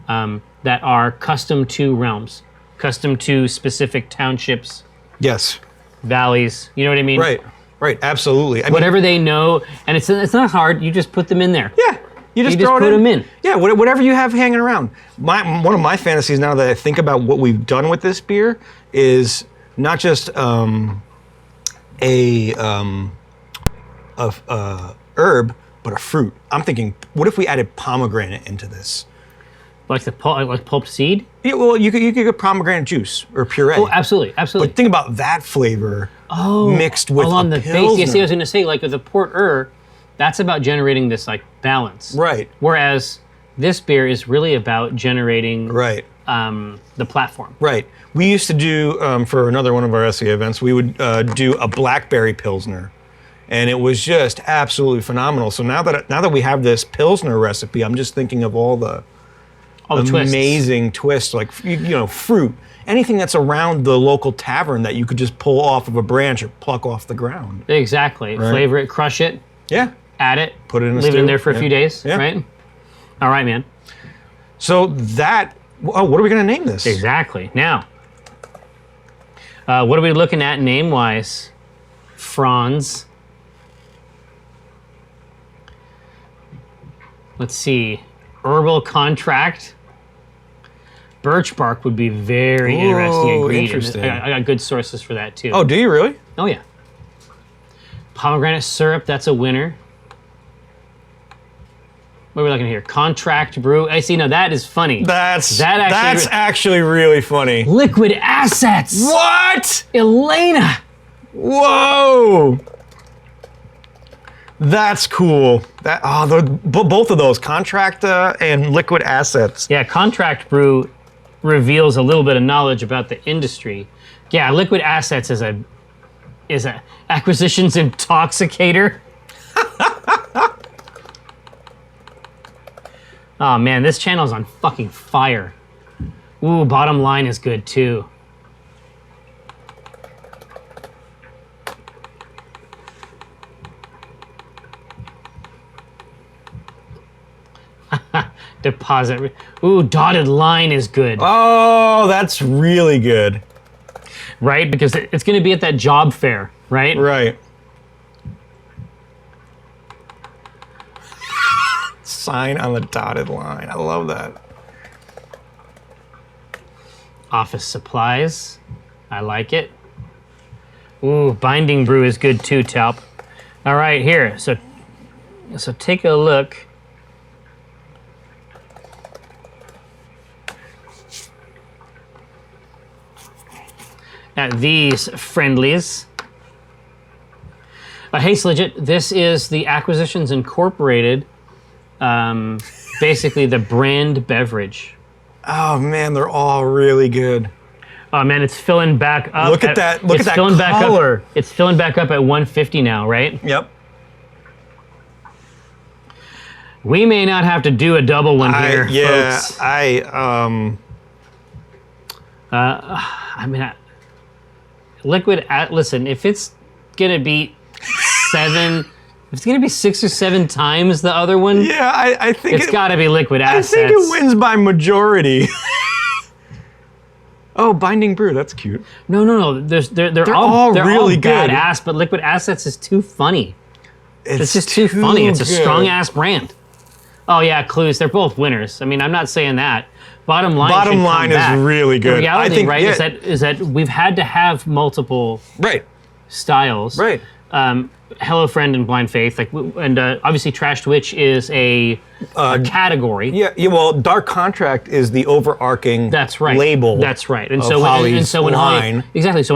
that are custom to realms, custom to specific townships, Yes. valleys. You know what I mean? Right. Right. Absolutely. I mean, Whatever they know, and it's not hard. You just put them in there. yeah. You just You throw just it put 'em in. Yeah. Whatever you have hanging around. One of my fantasies now that I think about what we've done with this beer is not just herb, but a fruit. I'm thinking, what if we added pomegranate into this? Like like pulped seed. Yeah, well, you could get pomegranate juice or puree. Oh, absolutely, absolutely. But think about that flavor mixed with along a the base. Pilsner. You see, I was going to say, like with the PortUr, that's about generating this like balance. Right. Whereas this beer is really about generating Right. the platform. Right. We used to do, for another one of our SE events, we would do a blackberry Pilsner. And it was just absolutely phenomenal. So now that we have this Pilsner recipe, I'm just thinking of all the amazing twist, like fruit, anything that's around the local tavern that you could just pull off of a branch or pluck off the ground. Exactly. Right. Flavor it, crush it, Yeah. add it, Put it in a leave it in stew. there for a few days, Yeah. right? All right, man. So that. Oh, what are we going to name this? Exactly. Now, what are we looking at name-wise? Franz. Let's see. Herbal contract. Birch bark would be very interesting ingredient. Interesting. I got good sources for that too. Oh, do you really? Oh yeah. Pomegranate syrup, that's a winner. What are we looking at here? Contract brew. I see. Now that is funny. That's That actually really funny. Liquid assets. What? Elena. Whoa! That's cool. Both of those, contract and liquid assets. Yeah, contract brew reveals a little bit of knowledge about the industry. Yeah, liquid assets is a acquisitions intoxicator. Oh man, this channel's on fucking fire. Ooh, bottom line is good too. Deposit. Ooh, dotted line is good. Oh, that's really good. Right? Because it's going to be at that job fair, right? Right. Sign on the dotted line. I love that. Office supplies. I like it. Ooh, binding brew is good too, Talp. All right, here. So take a look. At these friendlies. Hey, Sligit, this is the Acquisitions Incorporated, basically the brand beverage. Oh man, they're all really good. Oh man, it's filling back up. Look at that! Look at that filling back color. up. It's filling back up at 150 now, right? Yep. We may not have to do a double one here, folks. Listen, if it's gonna be if it's gonna be 6 or 7 times the other one, Yeah, I think it's got to be liquid I assets. think it wins by majority. Oh, binding brew, that's cute. No. They're all really good. badass, but liquid assets is too funny. It's just too funny. It's a good. strong ass brand. Oh yeah, Clues. They're both winners. I mean, I'm not saying that. Bottom line is back. really good. The reality, I think, right, yeah. is that we've had to have multiple Right. styles. Right. Hello Friend and Blind Faith, and obviously Trashed Witch is a category. Yeah. Well, Dark Contract is the overarching That's right. label. That's right. And of so Holly's when line.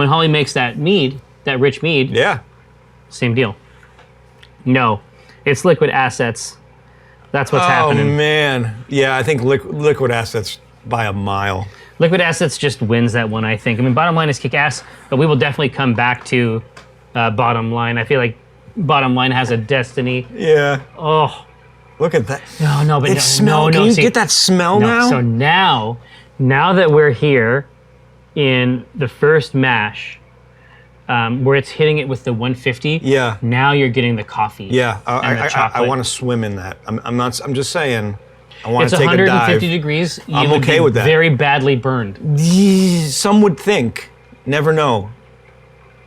Holly makes that mead, that rich mead, Yeah. same deal. No, it's liquid assets. That's what's happening. Oh man. Yeah, I think liquid assets by a mile. Liquid assets just wins that one, I think. I mean, bottom line is kick ass, but we will definitely come back to bottom line. I feel like bottom line has a destiny. Yeah. Oh. Look at that. No, but It smells. Can you see, get that smell no. now? So now that we're here in the first mash, where it's hitting it with the 150. Yeah. Now you're getting the coffee. Yeah. and the I chocolate. want to swim in that. I'm just saying. I want It's to take a 150 dive. degrees. You I'm would okay be with that. Very badly burned. Some would think. Never know.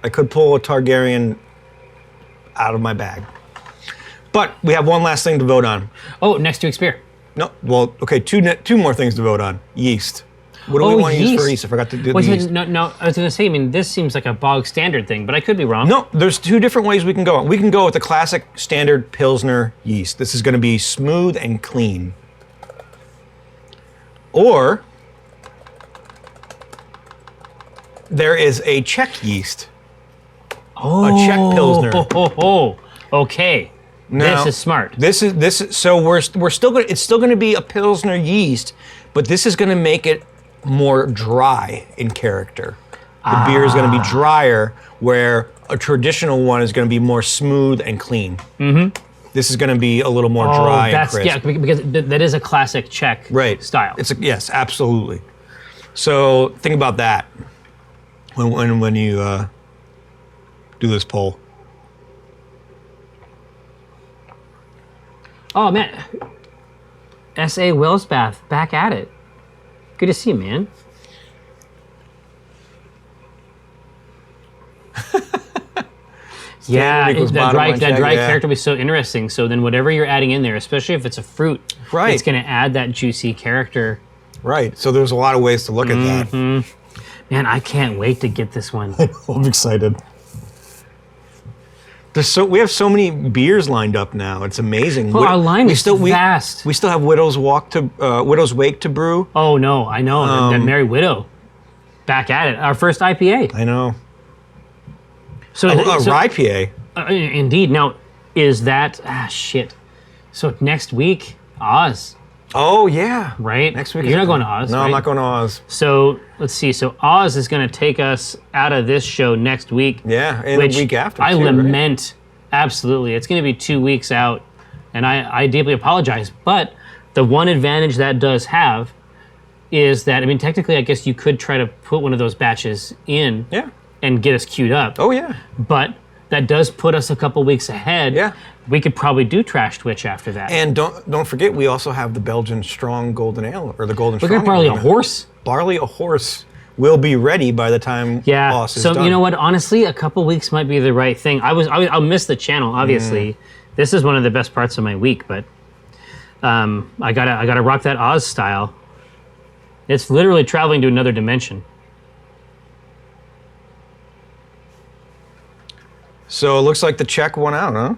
I could pull a Targaryen out of my bag. But we have one last thing to vote on. Oh, next to Experimenter. No, well, okay, two more things to vote on. Yeast. What do we want to use for yeast? I forgot to do the yeast. No, I was going to say, I mean, this seems like a bog standard thing, but I could be wrong. No, there's 2 different ways we can go. We can go with the classic standard Pilsner yeast. This is going to be smooth and clean. Or there is a Czech yeast. Oh, a Czech Pilsner. Okay. Now, this is smart. This is so we're still going. It's still going to be a Pilsner yeast, but this is going to make it more dry in character. The beer is going to be drier, where a traditional one is going to be more smooth and clean. Mm-hmm. This is going to be a little more dry and crisp. Yeah, because that is a classic Czech style. Yes, absolutely. So think about that when you do this poll. Oh man, S.A. Wellsbath back at it. Good to see you, man. Yeah, that dry character was so interesting. So then whatever you're adding in there, especially if it's a fruit, it's going to add that juicy character. Right. So there's a lot of ways to look at that. Man, I can't wait to get this one. I'm excited. We have so many beers lined up now. It's amazing. Well, our line is vast. We still have Widow's Wake to brew. Oh no, I know that Merry Widow, back at it. Our first IPA. I know. So rye PA. Indeed. Now, is that shit? So next week, Oz. Oh yeah. Right. Next week. You're not going to Oz. No, right? I'm not going to Oz. So let's see. So Oz is going to take us out of this show next week. Yeah, and the week after. I lament. Absolutely, it's going to be 2 weeks out, and I deeply apologize. But the one advantage that does have is that, I mean, technically, I guess you could try to put one of those batches in. Yeah. And get us queued up. Oh yeah. But that does put us a couple weeks ahead. Yeah. We could probably do Trash Twitch after that. And don't forget, we also have the Belgian Strong Golden Ale, or the Golden Strong. We're gonna Barley a Horse. Barley a Horse will be ready by the time Oz is done. So you know what? Honestly, a couple weeks might be the right thing. I'll miss the channel. Obviously, this is one of the best parts of my week. But I gotta rock that Oz style. It's literally traveling to another dimension. So it looks like the Czech won out, huh?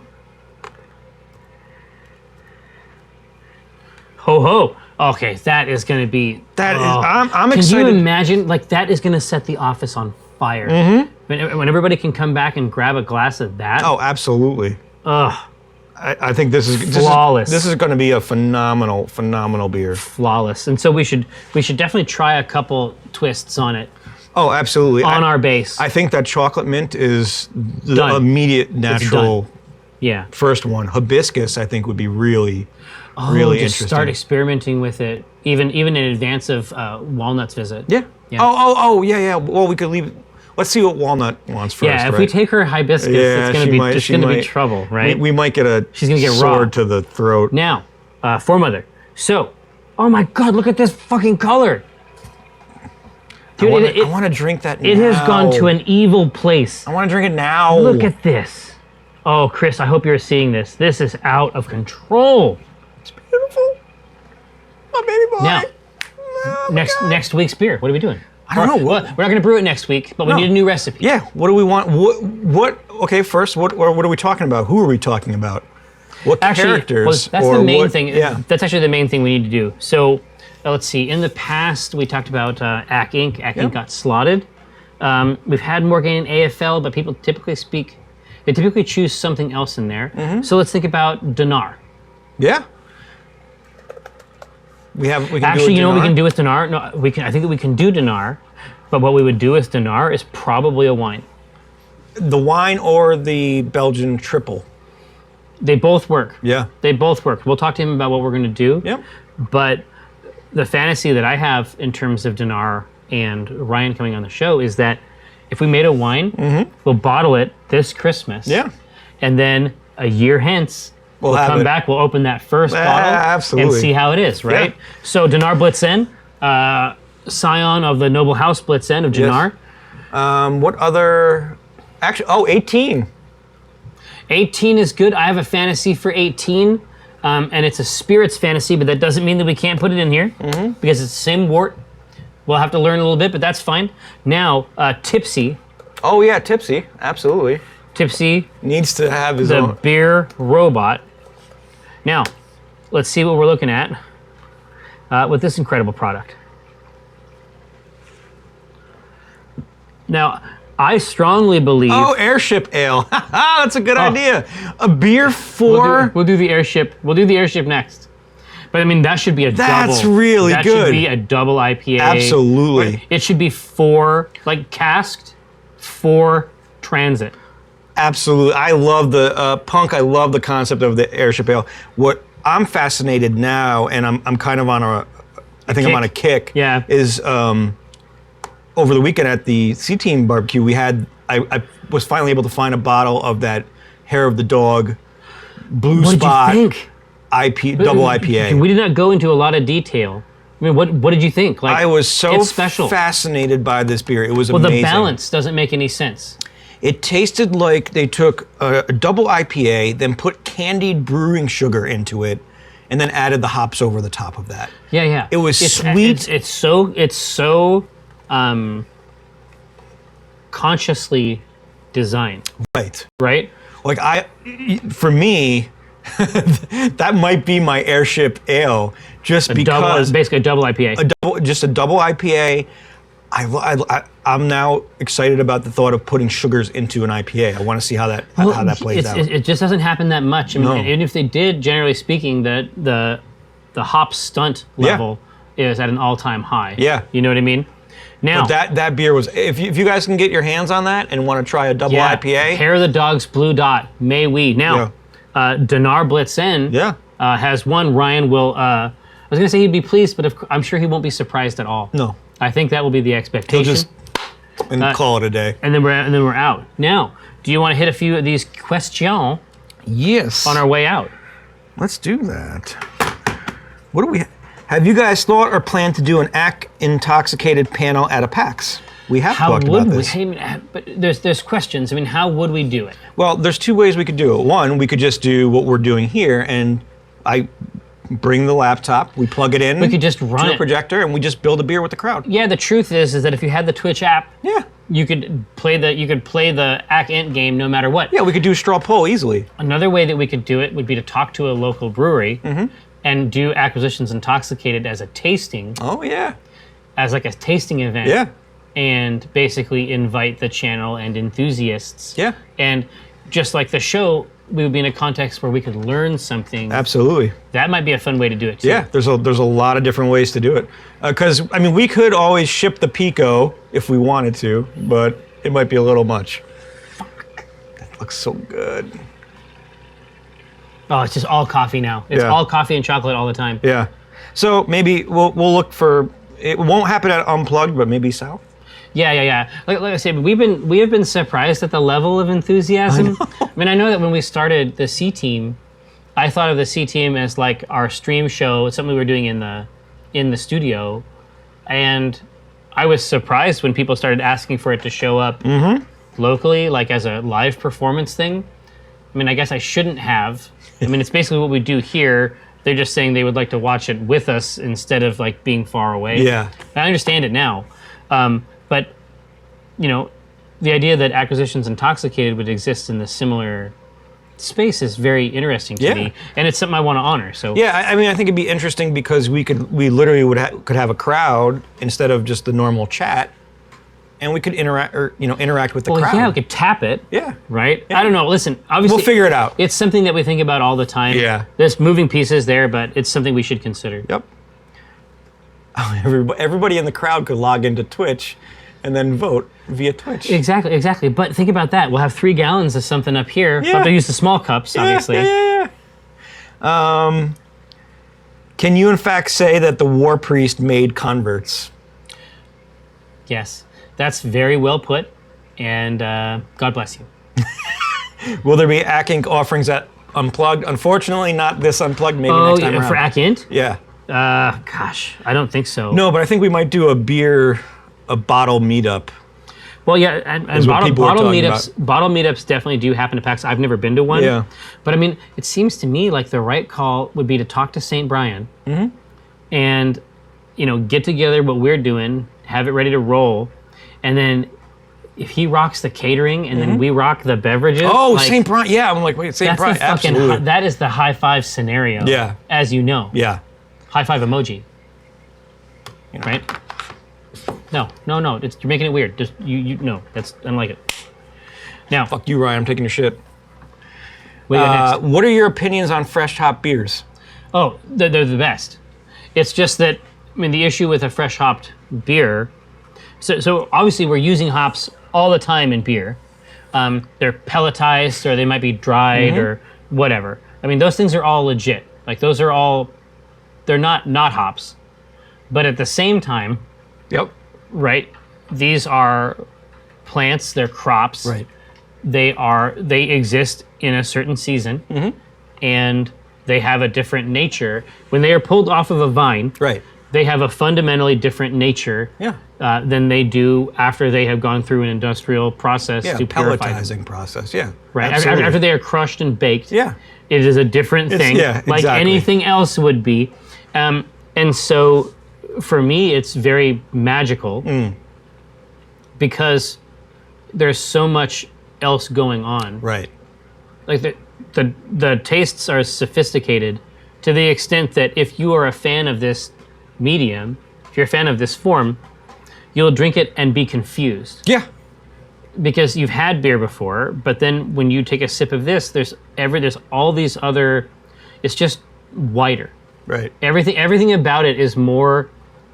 Ho ho. Okay, that is going to be... I'm excited. Can you imagine? Like, that is going to set the office on fire. When everybody can come back and grab a glass of that. Oh, absolutely. Ugh. I think this is flawless. This is going to be a phenomenal beer. Flawless. And so we should definitely try a couple twists on it. Oh, absolutely. On our base. I think that chocolate mint is the immediate natural first one. Hibiscus, I think, would be really interesting. Start experimenting with it, even in advance of Walnut's visit. Yeah. Oh, yeah. Well, we could leave. Let's see what Walnut wants first. Yeah, if we take her hibiscus, it's going to be trouble, right? We might get She's gonna get sword to the throat. Now, Foremother. So, oh my God, look at this fucking color. Dude, I want to drink that now. It has gone to an evil place. I want to drink it now. Look at this. Oh, Chris, I hope you're seeing this. This is out of control. It's beautiful. My baby boy. Now, next week's beer, what are we doing? I don't know. We're not going to brew it next week, but we need a new recipe. Yeah, what do we want? What? Okay, first, what are we talking about? Who are we talking about? What characters? That's the main thing. Yeah. That's actually the main thing we need to do. So, let's see. In the past, we talked about AC Inc. AC Inc. got slotted. We've had Morgan and AFL, but people typically choose something else in there. So let's think about Dinar. Yeah. We can actually, you know what we can do with Dinar? No, I think that we can do Dinar, but what we would do with Dinar is probably a wine. The wine or the Belgian triple. They both work. Yeah. They both work. We'll talk to him about what we're going to do. Yep. But the fantasy that I have in terms of Dinar and Ryan coming on the show is that if we made a wine, we'll bottle it this Christmas. Yeah. And then a year hence, we'll come back, we'll open that first bottle and see how it is, right? Yeah. So Dinar Blitzen, scion of the noble house Blitzen of Dinar. Yes. What other... Actually, 18. 18 is good. I have a fantasy for 18. And it's a spirits fantasy, but that doesn't mean that we can't put it in here because it's the same wort. We'll have to learn a little bit, but that's fine. Now, Tipsy. Oh yeah, Tipsy, absolutely. Tipsy needs to have his own. The beer robot. Now, let's see what we're looking at with this incredible product. Now, I strongly believe... Oh, airship ale. That's a good idea. A beer for... We'll do the airship. We'll do the airship next. But I mean, that should be a double. That's really good. That should be a double IPA. Absolutely. It should be casked for transit. Absolutely. I love the punk. I love the concept of the airship ale. What I'm fascinated now, and I'm kind of on I'm on a kick. Yeah. Is over the weekend at the C Team barbecue, I was finally able to find a bottle of that Hair of the Dog Blue What Spot did you think? double IPA. We did not go into a lot of detail. I mean, what did you think? Like, I was so it's special. fascinated by this beer. It was Well, amazing. the balance doesn't make any sense. It tasted like they took a double IPA, then put candied brewing sugar into it, and then added the hops over the top of that. Yeah. It was sweet. It's so consciously designed, Right. right? Like for me, that might be my airship ale, just because Basically a double IPA. just a double IPA. I'm now excited about the thought of putting sugars into an IPA. I want to see how that plays out. It just doesn't happen that much. I mean, No. and if they did, generally speaking, the hop stunt level is at an all-time high. Yeah. You know what I mean? Now, But that beer was. If you guys can get your hands on that and want to try a double IPA, Hair of the Dog's Blue Dot, may we. Now, Dinar Blitzen has one. Ryan will, I was going to say he'd be pleased, but I'm sure he won't be surprised at all. No. I think that will be the He'll expectation. just call it a day. And then we're out. Now, do you want to hit a few of these questions Yes. on our way out? Let's do that. What do we? Have you guys thought or planned to do an Intoxicated panel at a PAX? We have How talked would about we? this. Hey, but there's questions. I mean, how would we do it? Well, there's two ways we could do it. One, we could just do what we're doing here, and I bring the laptop, we plug it in. We could just run to it. a projector, and we just build a beer with the crowd. Yeah, the truth is that if you had the Twitch app, Yeah. you could play the Ack Int game no matter what. Yeah, we could do a straw poll easily. Another way that we could do it would be to talk to a local brewery and do Acquisitions Intoxicated as a tasting, Oh yeah. as like a tasting event. Yeah. And basically invite the channel and enthusiasts. Yeah. And just like the show, we would be in a context where we could learn something. Absolutely. That might be a fun way to do it too. Yeah, there's a lot of different ways to do it. Because I mean, we could always ship the Pico if we wanted to, but it might be a little much. That looks so good. Oh, it's just all coffee now. It's Yeah. all coffee and chocolate all the time. Yeah. So maybe we'll look for. It won't happen at Unplugged, but maybe South. Yeah. Like I said, we have been surprised at the level of enthusiasm. I mean, I know that when we started the C Team, I thought of the C Team as like our stream show, something we were doing in the studio, and I was surprised when people started asking for it to show up locally, like as a live performance thing. I mean, I guess I shouldn't have. I mean, it's basically what we do here. They're just saying they would like to watch it with us instead of like being far away. Yeah. I understand it now. But, you know, the idea that Acquisitions Intoxicated would exist in the similar space is very interesting to me, and it's something I want to honor. So Yeah, I mean, I think it'd be interesting because we literally could have a crowd instead of just the normal chat, and we could interact with the crowd. yeah, we could tap it. Yeah. Right? I don't know. Listen, obviously We'll figure it out. It's something that we think about all the time. Yeah. There's moving pieces there, but it's something we should consider. Yep. Oh, everybody in the crowd could log into Twitch and then vote via Twitch. Exactly. But think about that. We'll have 3 gallons of something up here. We'll have to use the small cups, obviously. Yeah. Can you in fact say that the War Priest made converts? Yes. That's very well put, and God bless you. Will there be Ack Inc. offerings at Unplugged? Unfortunately, not this Unplugged. Maybe next time around. For Ack Int? Yeah. Gosh, I don't think so. No, but I think we might do a bottle meetup. Well, yeah, and what bottle people were talking meetups definitely do happen to PAX. I've never been to one. Yeah. But I mean, it seems to me like the right call would be to talk to St. Brian and, get together what we're doing, have it ready to roll, and then if he rocks the catering and then we rock the beverages. Oh, like, St. Brian. Yeah, I'm like, wait, St. that's Brian. the fucking Absolutely. that is the high five scenario. Yeah. As you know. Yeah. High five emoji. Right? No. You're making it weird. Just no. I don't like it. Now, Fuck you, Ryan. I'm taking your shit. what do you got next? What are your opinions on fresh hop beers? Oh, they're the best. It's just that, I mean, the issue with a fresh hopped beer, so obviously we're using hops all the time in beer. they're pelletized or they might be dried or whatever. I mean, those things are all legit. Like those are all, they're not hops. But at the same time, Yep. right, these are plants, they're crops. Right. They exist in a certain season and they have a different nature. When they are pulled off of a vine, Right. they have a fundamentally different nature Yeah. than they do after they have gone through an industrial process Yeah. to purify them. Pelletizing process. Yeah. Right. Absolutely. After they are crushed and baked, Yeah. it is a different thing, yeah, like exactly. anything else would be. And so for me, it's very magical because there's so much else going on. Right. Like the tastes are sophisticated to the extent that if you are a fan of this medium, if you're a fan of this form, you'll drink it and be confused Yeah. because you've had beer before, but then when you take a sip of this, there's all these other, it's just wider. Right. Everything about it is more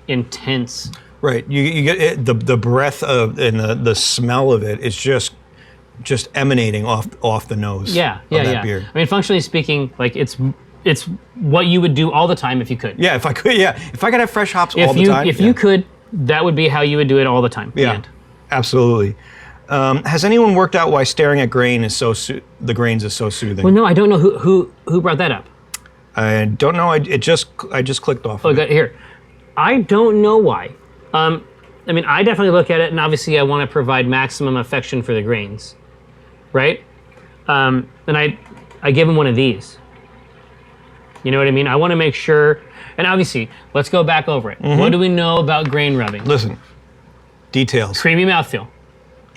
intense. Right. You get it, the breath of and the smell of it is just emanating off the nose. Yeah, of that yeah. beer. I mean, functionally speaking, like it's what you would do all the time if you could. Yeah, if I could, if I could have fresh hops all If the time. you could, that would be how you would do it all the time. The Yeah, end. absolutely. Has anyone worked out why staring at grain is the grains is so soothing? Well, no, I don't know who brought that up. I don't know. I just clicked off. Oh, of it. good. Here. I don't know why. I mean, I definitely look at it, and obviously I want to provide maximum affection for the grains, right? And I give them one of these. You know what I mean? I want to make sure, and obviously, let's go back over it. What do we know about grain rubbing? Listen, details. Creamy mouthfeel,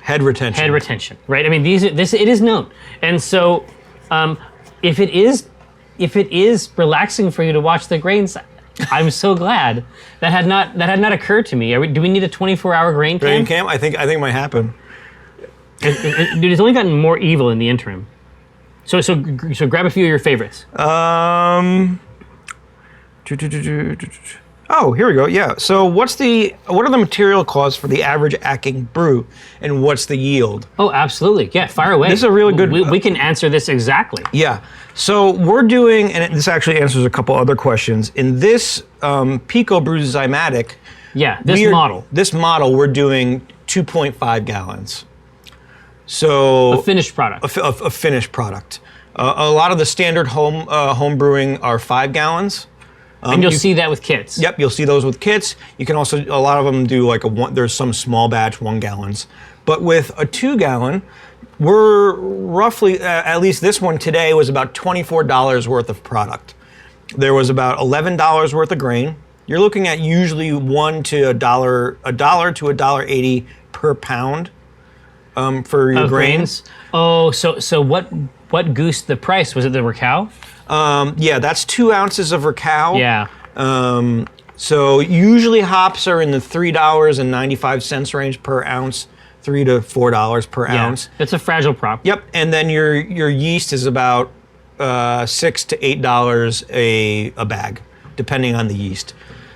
Head retention. head retention, right? I mean, it is known, and so if it is relaxing for you to watch the grains, I'm so glad that had not occurred to me. Do we need a 24-hour grain cam? Grain cam? I think it might happen. Dude, it's only gotten more evil in the interim. So grab a few of your favorites. Oh, here we go. Yeah. So what are the material costs for the average acting brew, and what's the yield? Oh, absolutely. Yeah, fire away. This is a really good- We can answer this exactly. Yeah. So we're doing, and this actually answers a couple other questions. In this Pico Brews Zymatic, Yeah, this model, we're doing 2.5 gallons. So a finished product. a finished product. A lot of the standard home brewing are 5 gallons. And you'll see that with kits. Yep, you'll see those with kits. You can also, a lot of them do like there's some small batch 1 gallons. But with a 2 gallon, we're roughly, at least this one today was about $24 worth of product. There was about $11 worth of grain. You're looking at usually $1 to $1 to $1.80 per pound for your Of grains. Oh, so what goosed the price? Was it the Racal? Yeah, that's 2 ounces of Racal. Yeah. So usually hops are in the $3.95 range per ounce, $3 to $4 per ounce. It's a fragile prop. Yep, and then your yeast is about $6 to $8 a bag, depending on the yeast.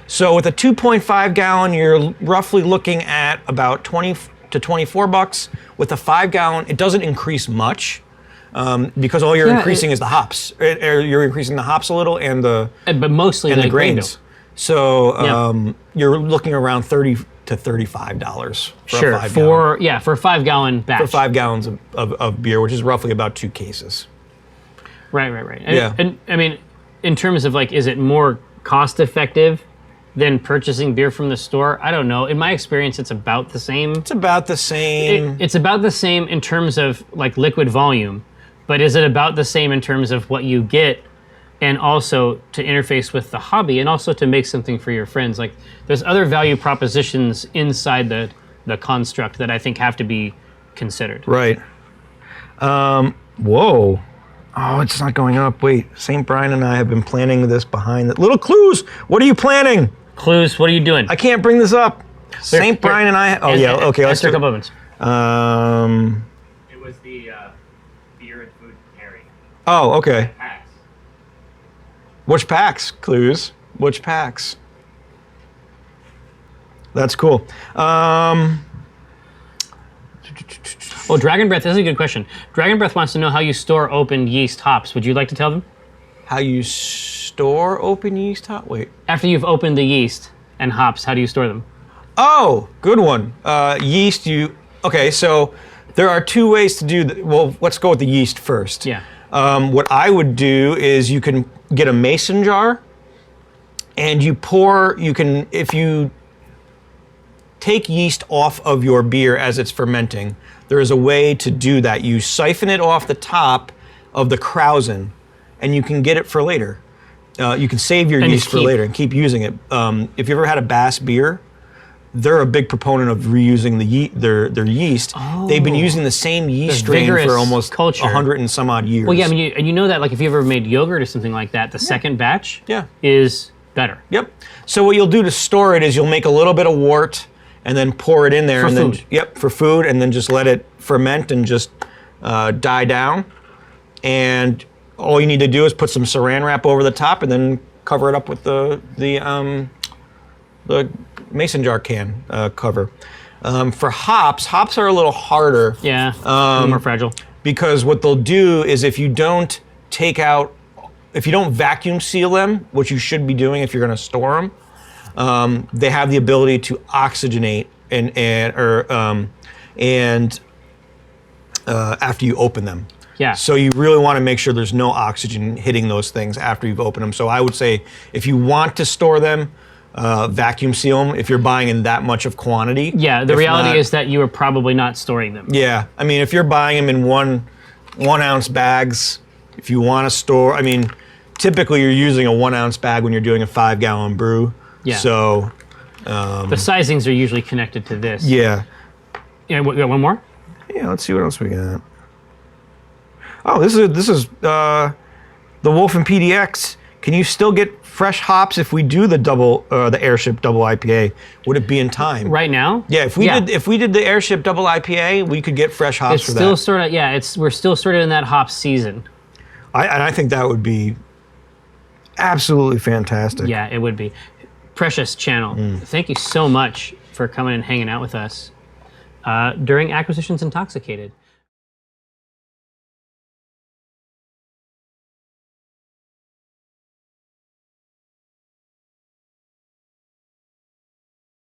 So with a 2.5 gallon, you're roughly looking at about 20 to 24 bucks. With a 5 gallon, it doesn't increase much. Because all you're increasing is the hops. You're increasing the hops a little and But mostly the grain grains. dough. So you're looking around $30 to $35 for a 5 gallon. For a 5 gallon batch. For 5 gallons of beer, which is roughly about 2 cases. Right. And, Yeah. and I mean, in terms of like, is it more cost effective than purchasing beer from the store? I don't know. In my experience, it's about the same. It's about the same. It's about the same in terms of like liquid volume, but is it about the same in terms of what you get and also to interface with the hobby and also to make something for your friends? Like there's other value propositions inside the construct that I think have to be considered. Right. Whoa. Oh, it's not going up. Wait, St. Brian and I have been planning this behind the little clues. What are you planning? Clues, what are you doing? I can't bring this up. St. Brian and I. Oh yeah. Okay. Let's Answer a do couple it. moments. It was the beer and food pairing Oh, okay. packs. Which packs? Clues. Which packs? That's cool. Oh, Dragon Breath, this is a good question. Dragon Breath wants to know how you store open yeast hops. Would you like to tell them? How you store open yeast hop? Wait. After you've opened the yeast and hops, how do you store them? Oh, good one. Yeast, okay, so there are two ways to do that. Well, let's go with the yeast first. Yeah. What I would do is you can get a mason jar and if you take yeast off of your beer as it's fermenting, there is a way to do that. You siphon it off the top of the krausen and you can get it for later. You can save your yeast for later and keep using it. If you ever had a Bass beer, they're a big proponent of reusing their yeast. Oh, they've been using the same yeast strain for almost 100 and some odd years. Well, yeah, I mean, you know that, like, if you ever made yogurt or something like that, the second batch is better. Yep. So what you'll do to store it is you'll make a little bit of wort and then pour it in there. For food, and then just let it ferment and just die down. And all you need to do is put some saran wrap over the top and then cover it up with the mason jar can cover. For hops are a little harder. Yeah, a little more fragile. Because what they'll do is if you don't vacuum seal them, which you should be doing if you're going to store them, they have the ability to oxygenate after you open them. Yeah. So you really want to make sure there's no oxygen hitting those things after you've opened them. So I would say if you want to store them, vacuum seal them if you're buying in that much of quantity. Yeah, the reality is that you are probably not storing them. Yeah, I mean, if you're buying them in one ounce bags, if you want to store, I mean, typically you're using a 1 ounce bag when you're doing a 5 gallon brew. Yeah. So the sizings are usually connected to this. Yeah. Yeah, we got one more? Yeah, let's see what else we got. Oh, this is the Wolf and PDX. Can you still get fresh hops if we do the Airship Double IPA? Would it be in time? Right now? Yeah, if we did the Airship Double IPA, we could get fresh hops for that. It's still we're still sort of in that hop season. I think that would be absolutely fantastic. Yeah, it would be. Precious Channel, thank you so much for coming and hanging out with us during Acquisitions Intoxicated.